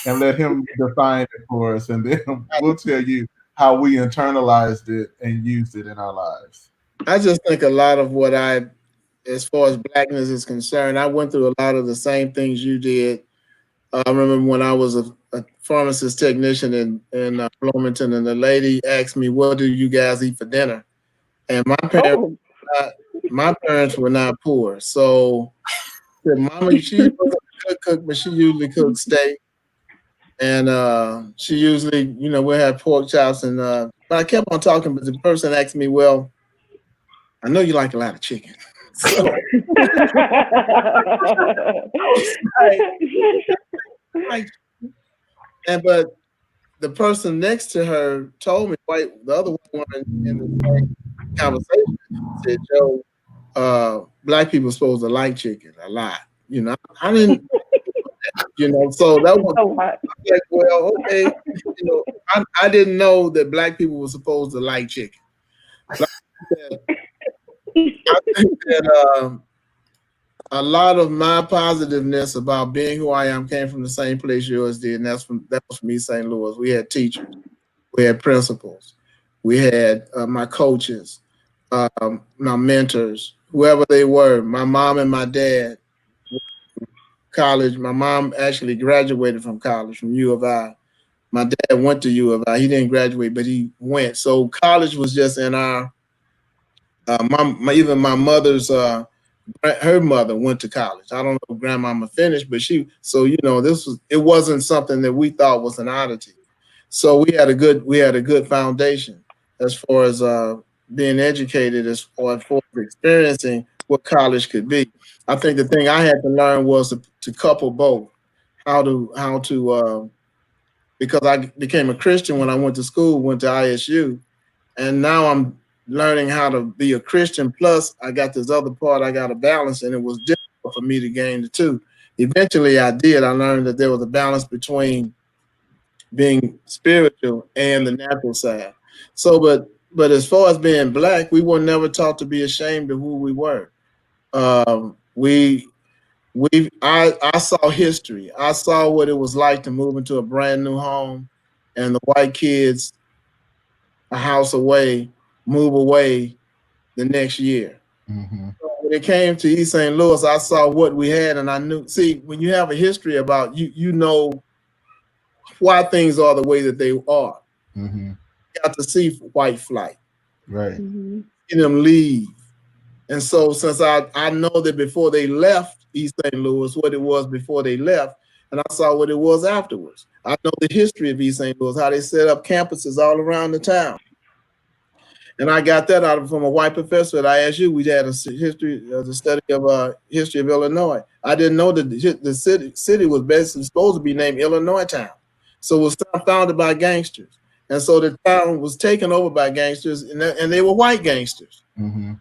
and let him define it for us, and then we'll tell you how we internalized it and used it in our lives. I just think a lot of what as far as blackness is concerned, I went through a lot of the same things you did. I remember when I was a pharmacist technician in Bloomington, and the lady asked me, "What do you guys eat for dinner?" And my parents were not poor, so said, "Mama, she wasn't a good cook, but she usually cooked steak, and she usually, we'll have pork chops." And but I kept on talking, but the person asked me, "Well, I know you like a lot of chicken." So but the person next to her told me, the other woman in the same conversation said, "Joe, Black people supposed to like chicken a lot." I didn't, so that was like, well, okay, I didn't know that Black people were supposed to like chicken. But I think that a lot of my positiveness about being who I am came from the same place yours did, and that was from East St. Louis. We had teachers, we had principals, we had my coaches, my mentors, whoever they were. My mom and my dad, college. My mom actually graduated from college, from U of I. My dad went to U of I. He didn't graduate, but he went. So college was just in our. Even my mother's her mother went to college. I don't know if grandmama finished, but it wasn't something that we thought was an oddity. So we had a good foundation as far as being educated, as far as experiencing what college could be. I think the thing I had to learn was to couple both. How to because I became a Christian when I went to school, went to ISU, and now I'm learning how to be a Christian. Plus, I got this other part I got to balance, and it was difficult for me to gain the two. Eventually, I did. I learned that there was a balance between being spiritual and the natural side. So, but as far as being Black, we were never taught to be ashamed of who we were. I saw history. I saw what it was like to move into a brand new home, and the white kids a house away, move away the next year. Mm-hmm. So when it came to East St. Louis, I saw what we had, and I knew. See, when you have a history about you know why things are the way that they are. Mm-hmm. You got to see white flight, right? See them leave, and so since I know that before they left East St. Louis, what it was before they left, and I saw what it was afterwards. I know the history of East St. Louis, how they set up campuses all around the town. And I got that from a white professor at ISU. We had a history, the study of history of Illinois. I didn't know that the city was basically supposed to be named Illinois Town. So it was founded by gangsters. And so the town was taken over by gangsters, and they were white gangsters. Mm-hmm.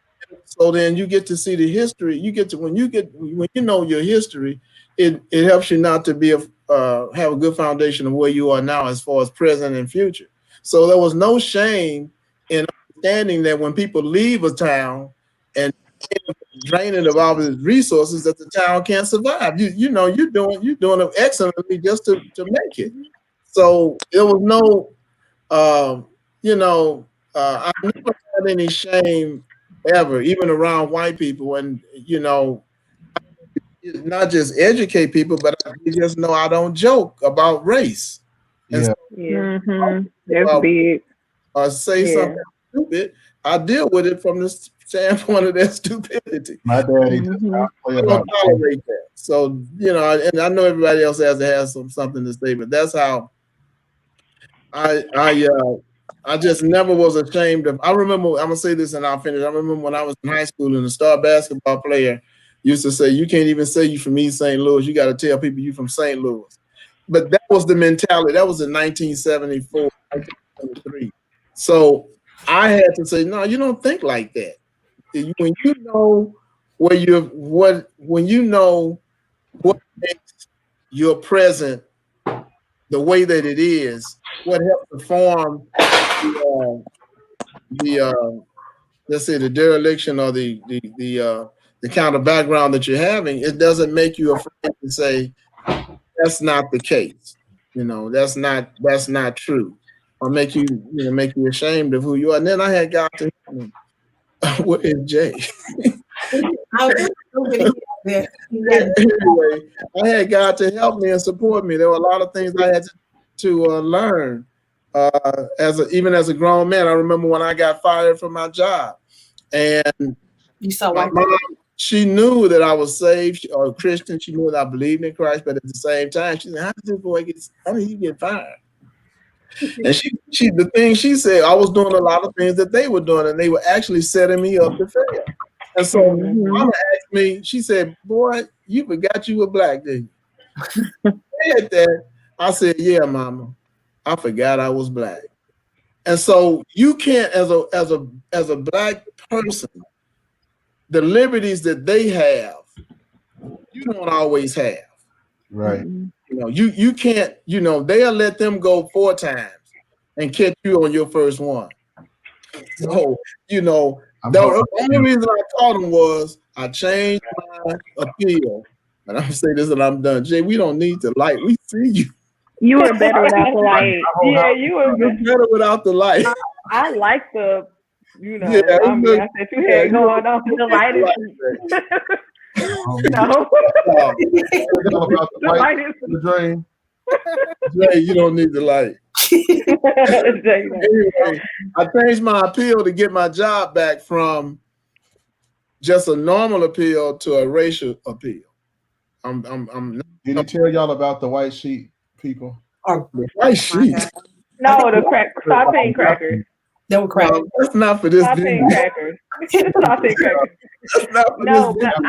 So then you get to see the history. When you know your history, it helps you not to be have a good foundation of where you are now as far as present and future. So there was no shame in understanding that when people leave a town and draining of all of its resources, that the town can't survive. You're doing it excellently just to make it. So there was no I never had any shame ever, even around white people, and not just educate people, but I just know I don't joke about race. And yeah, that's big. Or say something stupid, I deal with it from the standpoint of their stupidity. My daddy does not play I about don't tolerate that. So and I know everybody else has to have something to say, but that's how I just never was ashamed of. I remember. I'm gonna say this and I'll finish. I remember when I was in high school and the star basketball player used to say, "You can't even say you from East St. Louis. You got to tell people you from St. Louis." But that was the mentality. That was in 1974, 1973. So I had to say, "No, you don't think like that. When you know when you know what makes your present the way that it is, what helps to form the let's say the dereliction or the kind of background that you're having, it doesn't make you afraid to say that's not the case. That's not true, or make you ashamed of who you are." And then I had God to help me. What is Jay? Anyway, I had God to help me and support me. There were a lot of things I had to learn even as a grown man. I remember when I got fired from my job, and you saw my mom, she knew that I was saved or Christian. She knew that I believed in Christ, but at the same time, she said, "How did this boy get fired?" And the thing she said, I was doing a lot of things that they were doing, and they were actually setting me up to fail. And so Mama asked me, she said, "Boy, you forgot you were black, didn't you?" Said that. I said, "Yeah, Mama, I forgot I was black." And so you can't, as a black person, the liberties that they have, you don't always have. Right. You can't, they'll let them go 4 times and catch you on your first one. So, the only reason I caught them was I changed my appeal. And I'm gonna say this and I'm done. Jay, we don't need the light. We see you. You were better without the light. Yeah, you were better without the light. I like the, I said you had going on the light is no. The light is the dream. Jay, you don't need the light. Anyway, I changed my appeal to get my job back from just a normal appeal to a racial appeal. Did he tell y'all about the white sheet people? The white sheet? No, the sauteing crackers. They were crackers. That's not for this sauteing crackers. Sauteing crackers. That's not for no, this but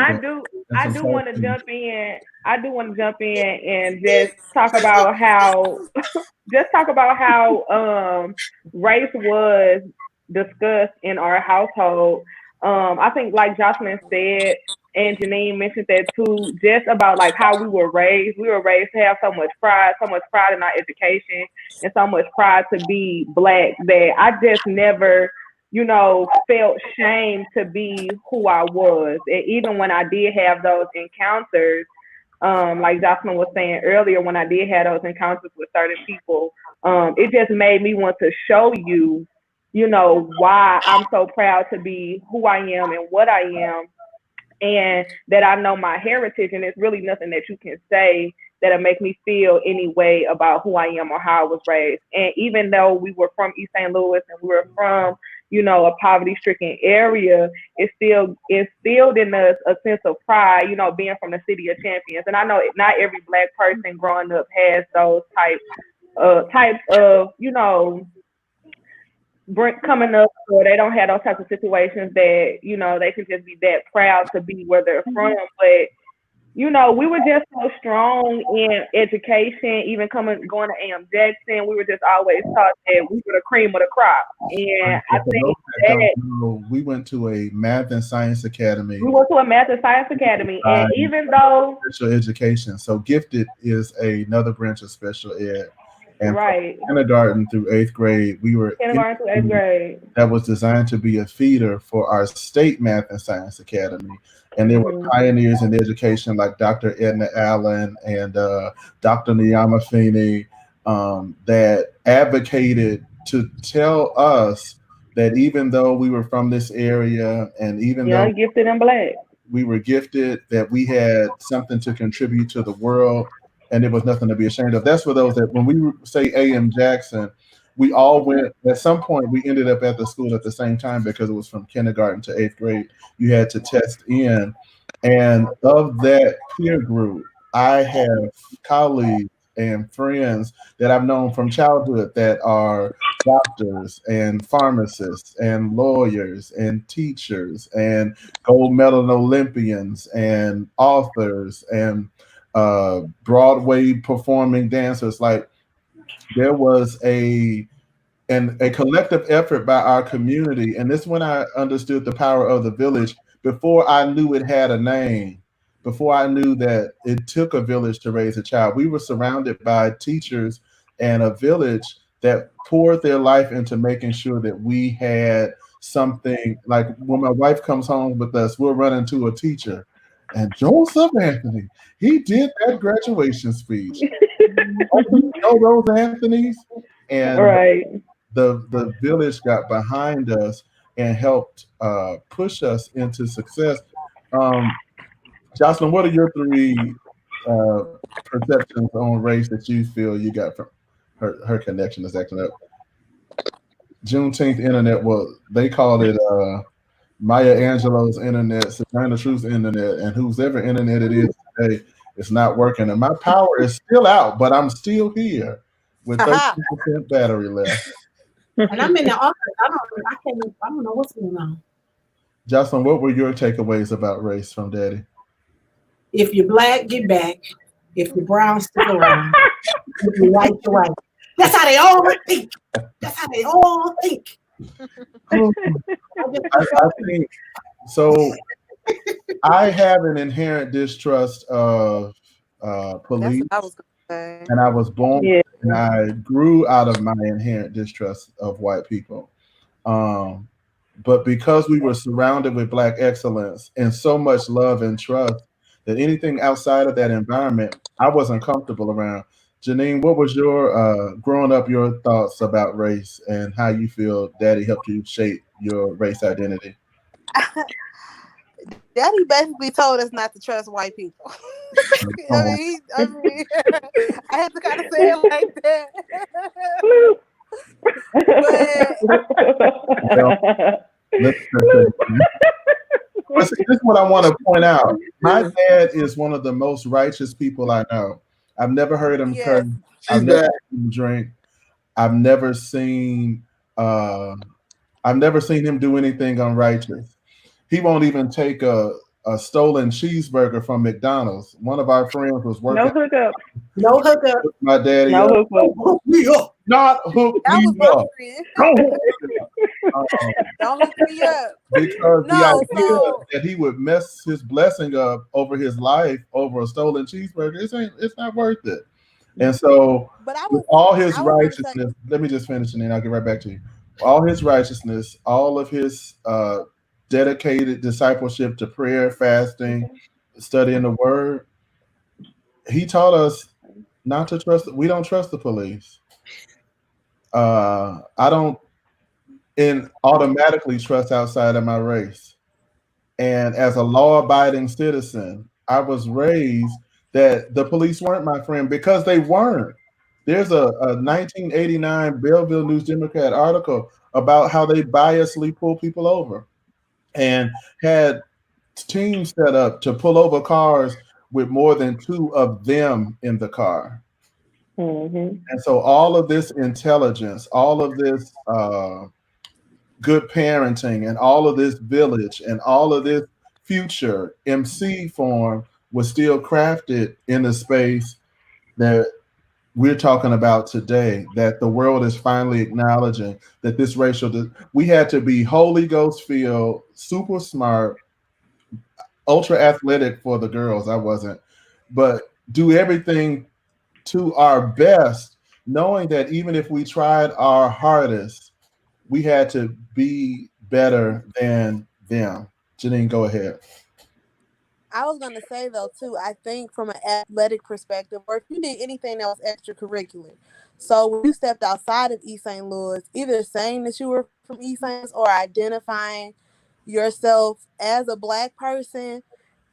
I do want to jump in. I do want to jump in and just talk about how race was discussed in our household. I think like Jocelyn said, and Janine mentioned that too, just about like how we were raised. We were raised to have so much pride in our education, and so much pride to be Black that I just never, felt shame to be who I was. And even when I did have those encounters, like Jocelyn was saying earlier, when I did have those encounters with certain people, it just made me want to show you, why I'm so proud to be who I am and what I am, and that I know my heritage, and it's really nothing that you can say that'll make me feel any way about who I am or how I was raised. And even though we were from East St. Louis and we were from, a poverty-stricken area, it still instilled in us a sense of pride, being from the city of champions. And I know not every Black person growing up has those types of, coming up, or they don't have those types of situations that, they can just be that proud to be where they're from. But, we were just so strong in education, even going to A.M. Jackson. We were just always taught that we were the cream of the crop. And I think that we went to a math and science academy. And even though special education, so gifted is another branch of special ed. And right. Kindergarten through 8th grade, we were that was designed to be a feeder for our state math and science academy. And there were pioneers in education like Dr. Edna Allen and Dr. Niyama Feeney that advocated to tell us that even though we were from this area and even though gifted and Black, we were gifted, that we had something to contribute to the world. And there was nothing to be ashamed of. That's for those that when we say A.M. Jackson, we all went, at some point, we ended up at the school at the same time because it was from kindergarten to 8th grade. You had to test in. And of that peer group, I have colleagues and friends that I've known from childhood that are doctors and pharmacists and lawyers and teachers and gold medal Olympians and authors and Broadway performing dancers. Like there was a collective effort by our community. And this when I understood the power of the village before I knew it had a name, before I knew that it took a village to raise a child. We were surrounded by teachers and a village that poured their life into making sure that we had something. Like when my wife comes home with us, we'll run into a teacher. And Joseph Anthony, he did that graduation speech. Oh, you know those Anthony's? And Right. the village got behind us and helped push us into success. Jocelyn, what are your three uh, perceptions on race that you feel you got from her connection is acting up? Juneteenth internet, well, they called it Maya Angelou's internet, Savannah Truth's internet, and whose ever internet it is today, it's not working. And my power is still out, but I'm still here with 13% battery left. And I'm in the office. I don't know what's going on. Jocelyn, what were your takeaways about race from Daddy? If you're black, get back. If you're brown, stick around. If you're white, you're white. That's how they all think. That's how they all think. I think so. I have an inherent distrust of police, and I was born, and I grew out of my inherent distrust of white people. But because we were surrounded with Black excellence and so much love and trust, that anything outside of that environment, I wasn't comfortable around. Janine, what was your growing up, your thoughts about race and how you feel Daddy helped you shape your race identity? Daddy basically told us not to trust white people. I had to kind of say it like that. But see, this is what I want to point out. My dad is one of the most righteous people I know. I've never heard him curse. I've never seen him drink. I've never seen him do anything unrighteous. He won't even take a stolen cheeseburger from McDonald's. One of our friends was working. No hookup. No hookup. My daddy. No hookup. Hook me up. Not hook me up. Don't hook me up. Because the idea that he would mess his blessing up over his life over a stolen cheeseburger, it's not worth it. And so, with all his righteousness, let me just finish and then I'll get right back to you. All his righteousness, all of his dedicated discipleship to prayer, fasting, studying the word, he taught us not to trust. We don't trust the police. I don't automatically trust outside of my race. And as a law-abiding citizen, I was raised that the police weren't my friend because they weren't. There's a 1989 Belleville News Democrat article about how they biasly pull people over and had teams set up to pull over cars with more than two of them in the car. Mm-hmm. And so all of this intelligence, all of this good parenting, and all of this village, and all of this future MC form was still crafted in the space that we're talking about today, that the world is finally acknowledging that this we had to be Holy Ghost filled, super smart, ultra athletic for the girls. I wasn't, but do everything to our best, knowing that even if we tried our hardest, we had to be better than them. Janine, go ahead. I was going to say, though, too, I think from an athletic perspective, or if you did anything that was extracurricular. So when you stepped outside of East St. Louis, either saying that you were from East St. Louis or identifying yourself as a Black person,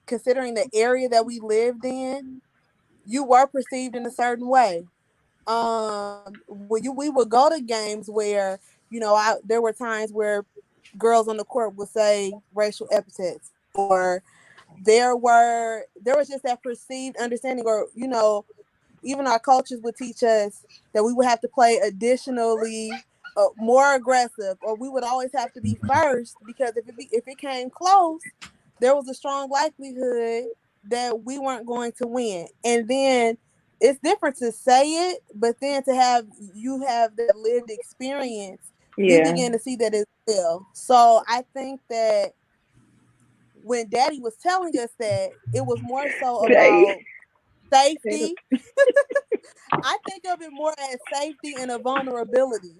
considering the area that we lived in, you were perceived in a certain way. We would go to games where, there were times where girls on the court would say racial epithets, or there was just that perceived understanding, or even our coaches would teach us that we would have to play additionally more aggressive, or we would always have to be first, because if it came close, there was a strong likelihood that we weren't going to win. And then it's different to say it, but then to have that lived experience, you begin to see that as well. So I think that when Daddy was telling us that, it was more so about safety. I think of it more as safety and a vulnerability.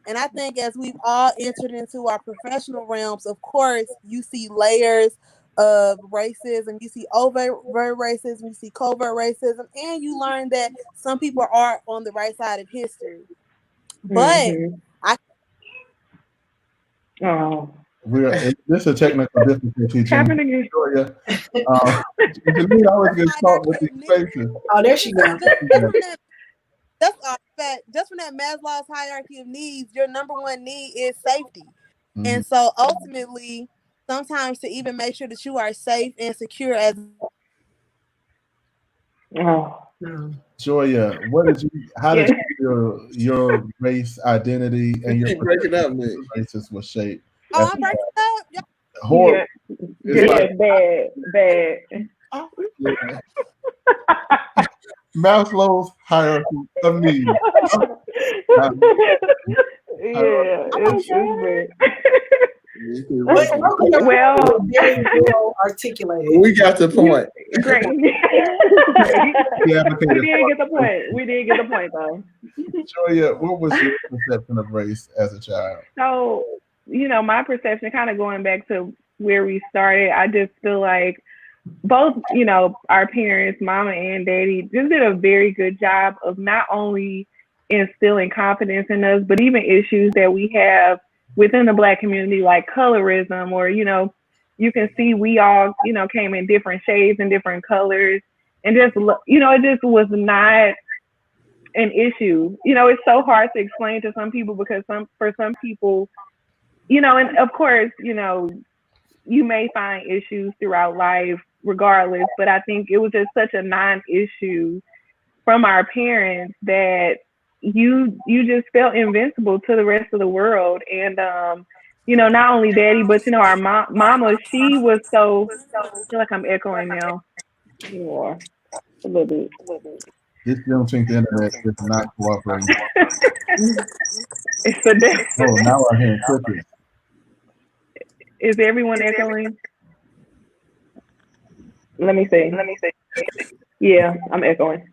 And I think as we've all entered into our professional realms, of course, you see layers of racism, you see overt racism, you see covert racism, and you learn that some people are on the right side of history. But this is a technical difficulty, Janine. Victoria. Janine always gets caught with these faces. Oh, there she goes. Just from that Maslow's hierarchy of needs, your number one need is safety. Mm-hmm. And so ultimately, sometimes to even make sure that you are safe and secure as Joya, how did your race identity and your breaking up, races was shaped? Oh, I'm breaking up. Horrible. Bad. Maslow's hierarchy of needs. It's bad. Well, very well articulated. We got the point. Great. We did get the point though. Joya, what was your perception of race as a child? So, my perception, kind of going back to where we started, I just feel like both, our parents, mama and daddy, just did a very good job of not only instilling confidence in us, but even issues that we have within the Black community, like colorism, or, you can see we all, came in different shades and different colors, and just, it just was not an issue. It's so hard to explain to some people, because for some people, and of course, you may find issues throughout life regardless, but I think it was just such a non-issue from our parents that you just felt invincible to the rest of the world. And not only daddy, but our mama, she was so, I feel like I'm echoing now. Yeah, a little bit. This don't think the internet is not cooperating. It's the day. Oh, now I hear cookies. Is everyone echoing? Let me see. Yeah, I'm echoing.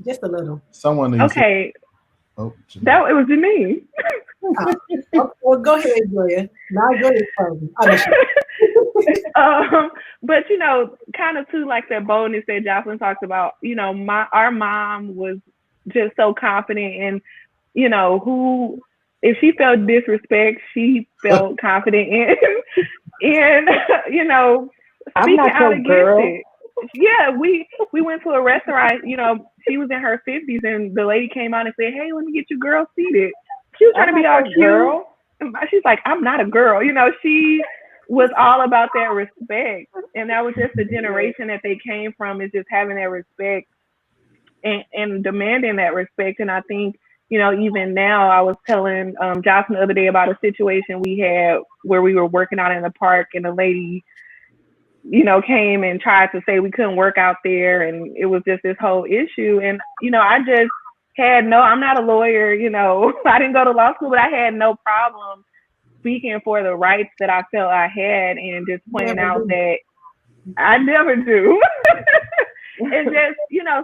Just a little. Someone needs okay. It was Janine. Well, go ahead, Julia. Now go ahead. But kind of too, like that boldness that Jocelyn talks about. Our mom was just so confident, and who, if she felt disrespect, she felt confident in I'm not out your girl. it. Yeah, we went to a restaurant. She was in her 50s, and the lady came out and said, "Hey, let me get you girls seated." She was trying to be all cute. Girl. She's like, "I'm not a girl." She was all about that respect, and that was just the generation that they came from, is just having that respect and demanding that respect. And I think, even now, I was telling Jocelyn the other day about a situation we had where we were working out in the park, and a lady, came and tried to say we couldn't work out there, and it was just this whole issue. And I just had I'm not a lawyer, I didn't go to law school, but I had no problem speaking for the rights that I felt I had, and just pointing out that I never do. And just,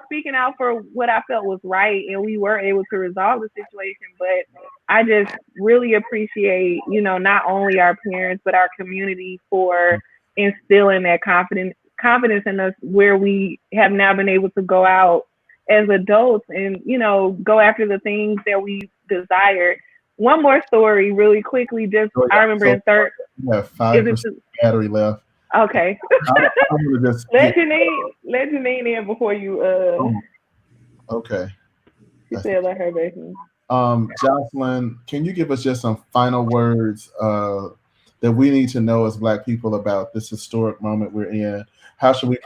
speaking out for what I felt was right, and we were able to resolve the situation. But I just really appreciate, not only our parents, but our community for instilling that confidence in us, where we have now been able to go out as adults and, go after the things that we desired. One more story really quickly. I remember in third. You have 5% battery left. Okay. Let Janine in before you. Okay. She said let her back in. Jocelyn, can you give us just some final words that we need to know as Black people about this historic moment we're in? How should we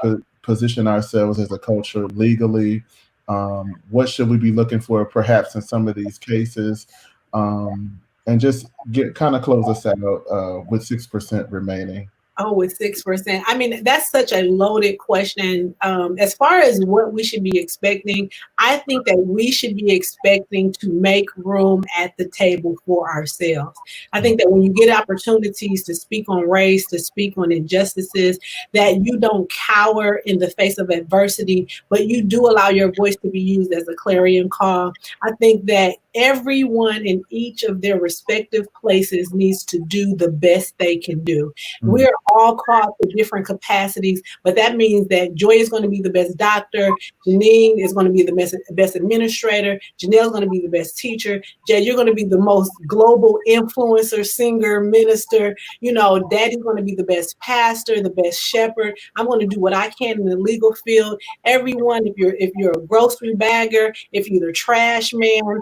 position ourselves as a culture legally What should we be looking for perhaps in some of these cases? And just get kind of close us out with 6% remaining. Oh, with 6%. I mean, that's such a loaded question. As far as what we should be expecting, I think that we should be expecting to make room at the table for ourselves. I think that when you get opportunities to speak on race, to speak on injustices, that you don't cower in the face of adversity, but you do allow your voice to be used as a clarion call. I think that everyone in each of their respective places needs to do the best they can do. We're all called to different capacities, but that means that Joy is going to be the best doctor, Janine is going to be the best administrator, Janelle is going to be the best teacher, Jay, you're going to be the most global influencer, singer, minister, Daddy's going to be the best pastor, the best shepherd. I'm going to do what I can in the legal field. Everyone, if you're a grocery bagger, if you're the trash man,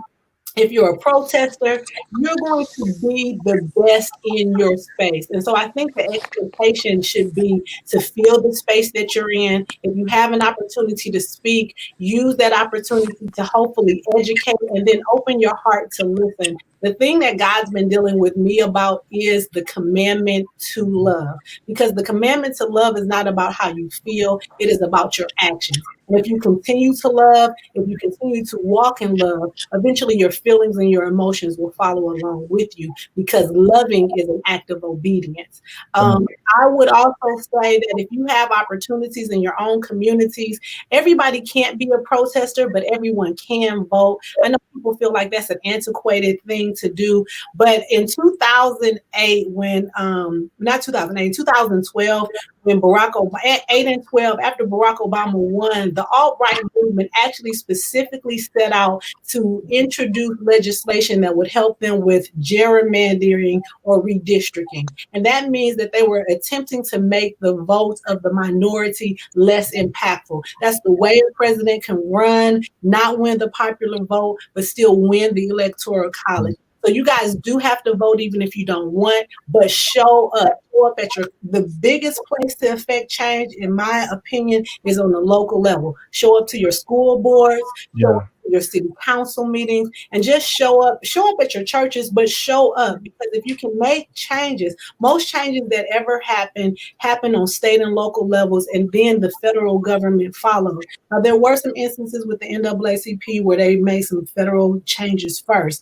if you're a protester, you're going to be the best in your space. And so I think the expectation should be to fill the space that you're in. If you have an opportunity to speak, use that opportunity to hopefully educate and then open your heart to listen. The thing that God's been dealing with me about is the commandment to love, because the commandment to love is not about how you feel, it is about your actions. And if you continue to love, if you continue to walk in love, eventually your feelings and your emotions will follow along with you, because loving is an act of obedience. I would also say that if you have opportunities in your own communities, everybody can't be a protester, but everyone can vote. I know people feel like that's an antiquated thing to do, but in 2008, not 2008, 2012, when Barack Obama, 8 and 12, after Barack Obama won, the alt-right movement actually specifically set out to introduce legislation that would help them with gerrymandering or redistricting. And that means that they were attempting to make the votes of the minority less impactful. That's the way a president can run, not win the popular vote, but still win the electoral college. So you guys do have to vote even if you don't want, but show up. Show up at the biggest place to affect change, in my opinion, is on the local level. Show up to your school boards, show up to your city council meetings, and just show up at your churches, but show up, because if you can make changes, most changes that ever happen on state and local levels, and then the federal government follows. Now, there were some instances with the NAACP where they made some federal changes first.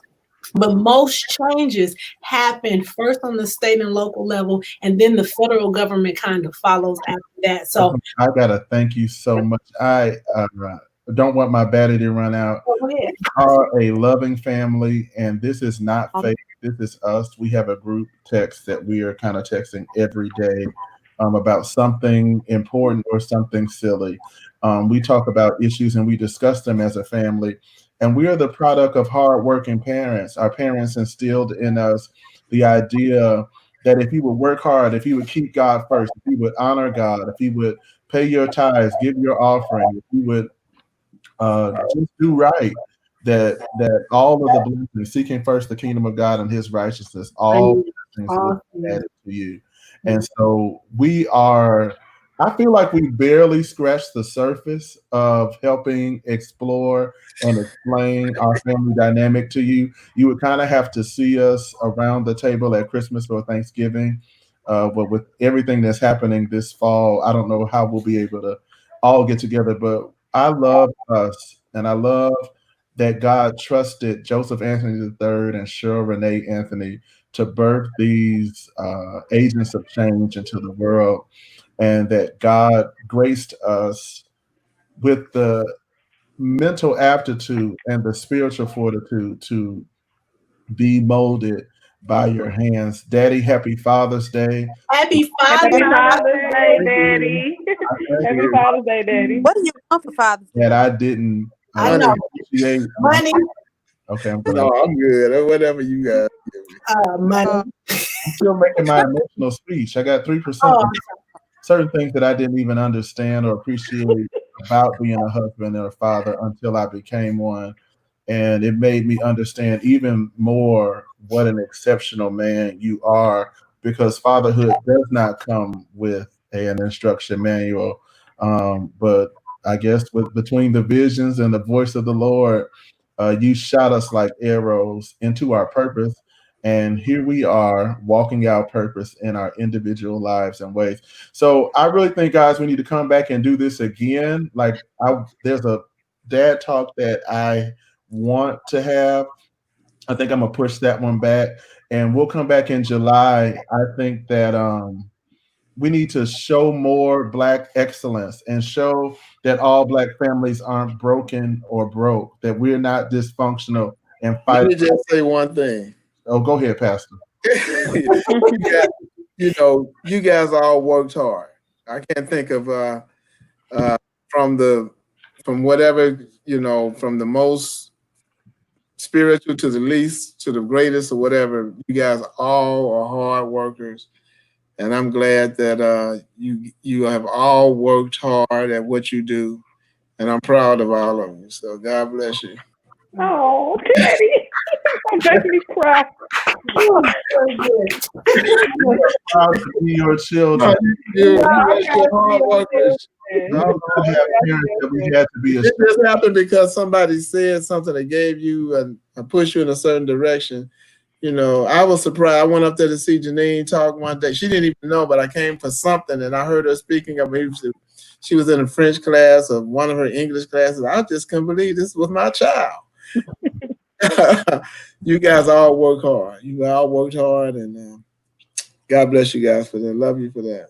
But most changes happen first on the state and local level, and then the federal government kind of follows after that. So I gotta thank you so much. I don't want my battery to run out. We are a loving family, and this is not fake. This is us. We have a group text that we are kind of texting every day about something important or something silly. We talk about issues and we discuss them as a family. And we are the product of hardworking parents. Our parents instilled in us the idea that if you would work hard, if you would keep God first, if you would honor God, if you would pay your tithes, give your offering, if you would just do right, that all of the blessings, seeking first the kingdom of God and his righteousness, all things will be added to you. And so I feel like we barely scratched the surface of helping explore and explain our family dynamic to you. You would kind of have to see us around the table at Christmas or Thanksgiving. But with everything that's happening this fall, I don't know how we'll be able to all get together. But I love us, and I love that God trusted Joseph Anthony III and Cheryl Renee Anthony to birth these agents of change into the world, and that God graced us with the mental aptitude and the spiritual fortitude to be molded by your hands. Daddy, happy Father's Day. Happy Father's Day, Daddy. Happy Father's Day, Daddy. What do you want for Father's Day? That I didn't appreciate. Money. Okay, I'm good. Whatever you guys give me. Money. I'm still making my emotional speech. I got 3%. Certain things that I didn't even understand or appreciate about being a husband or a father until I became one. And it made me understand even more what an exceptional man you are, because fatherhood does not come with an instruction manual. But I guess between the visions and the voice of the Lord, you shot us like arrows into our purpose. And here we are walking out purpose in our individual lives and ways. So I really think, guys, we need to come back and do this again. Like, there's a dad talk that I want to have. I think I'm gonna push that one back, and we'll come back in July. I think that we need to show more Black excellence and show that all Black families aren't broken or broke, that we're not dysfunctional and Let fight. me just say one thing. Oh, go ahead, Pastor. You guys all worked hard. I can't think of from whatever, from the most spiritual to the least to the greatest or whatever. You guys all are hard workers, and I'm glad that you have all worked hard at what you do, and I'm proud of all of you. So God bless you. Oh, Daddy. Don't make me cry. Proud to be your children. You're hard workers. We have parents that we had to be. It just happened because somebody said something that gave you and pushed you in a certain direction. I was surprised. I went up there to see Janine talk one day. She didn't even know, but I came for something, and I heard her speaking of me. She was in a French class or one of her English classes. I just couldn't believe this was my child. You guys all work hard. You all worked hard, and God bless you guys for that. Love you for that.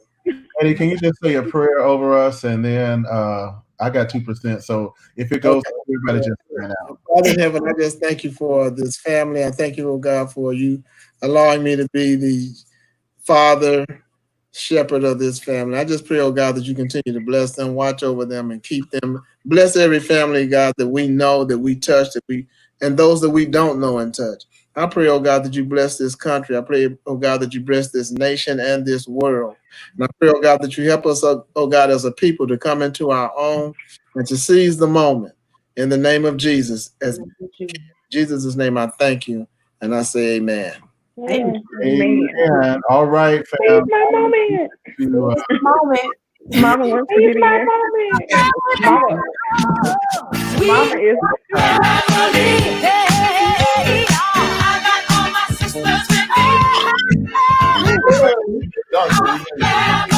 Eddie, can you just say a prayer over us, and then I got 2%. So if it goes, everybody just ran out. Father in heaven, I just thank you for this family. I thank you, oh God, for you allowing me to be the father, shepherd of this family. I just pray, oh God, that you continue to bless them, watch over them, and keep them. Bless every family, God, that we know, that we touch, and those that we don't know and touch. I pray, oh God, that you bless this country. I pray, oh God, that you bless this nation and this world. And I pray, oh God, that you help us, oh God, as a people to come into our own and to seize the moment. In the name of Jesus, in Jesus' name, I thank you. And I say amen. Amen. All right, fam. It's my moment. Mama wants to get in. Mama is I got all my sisters with me.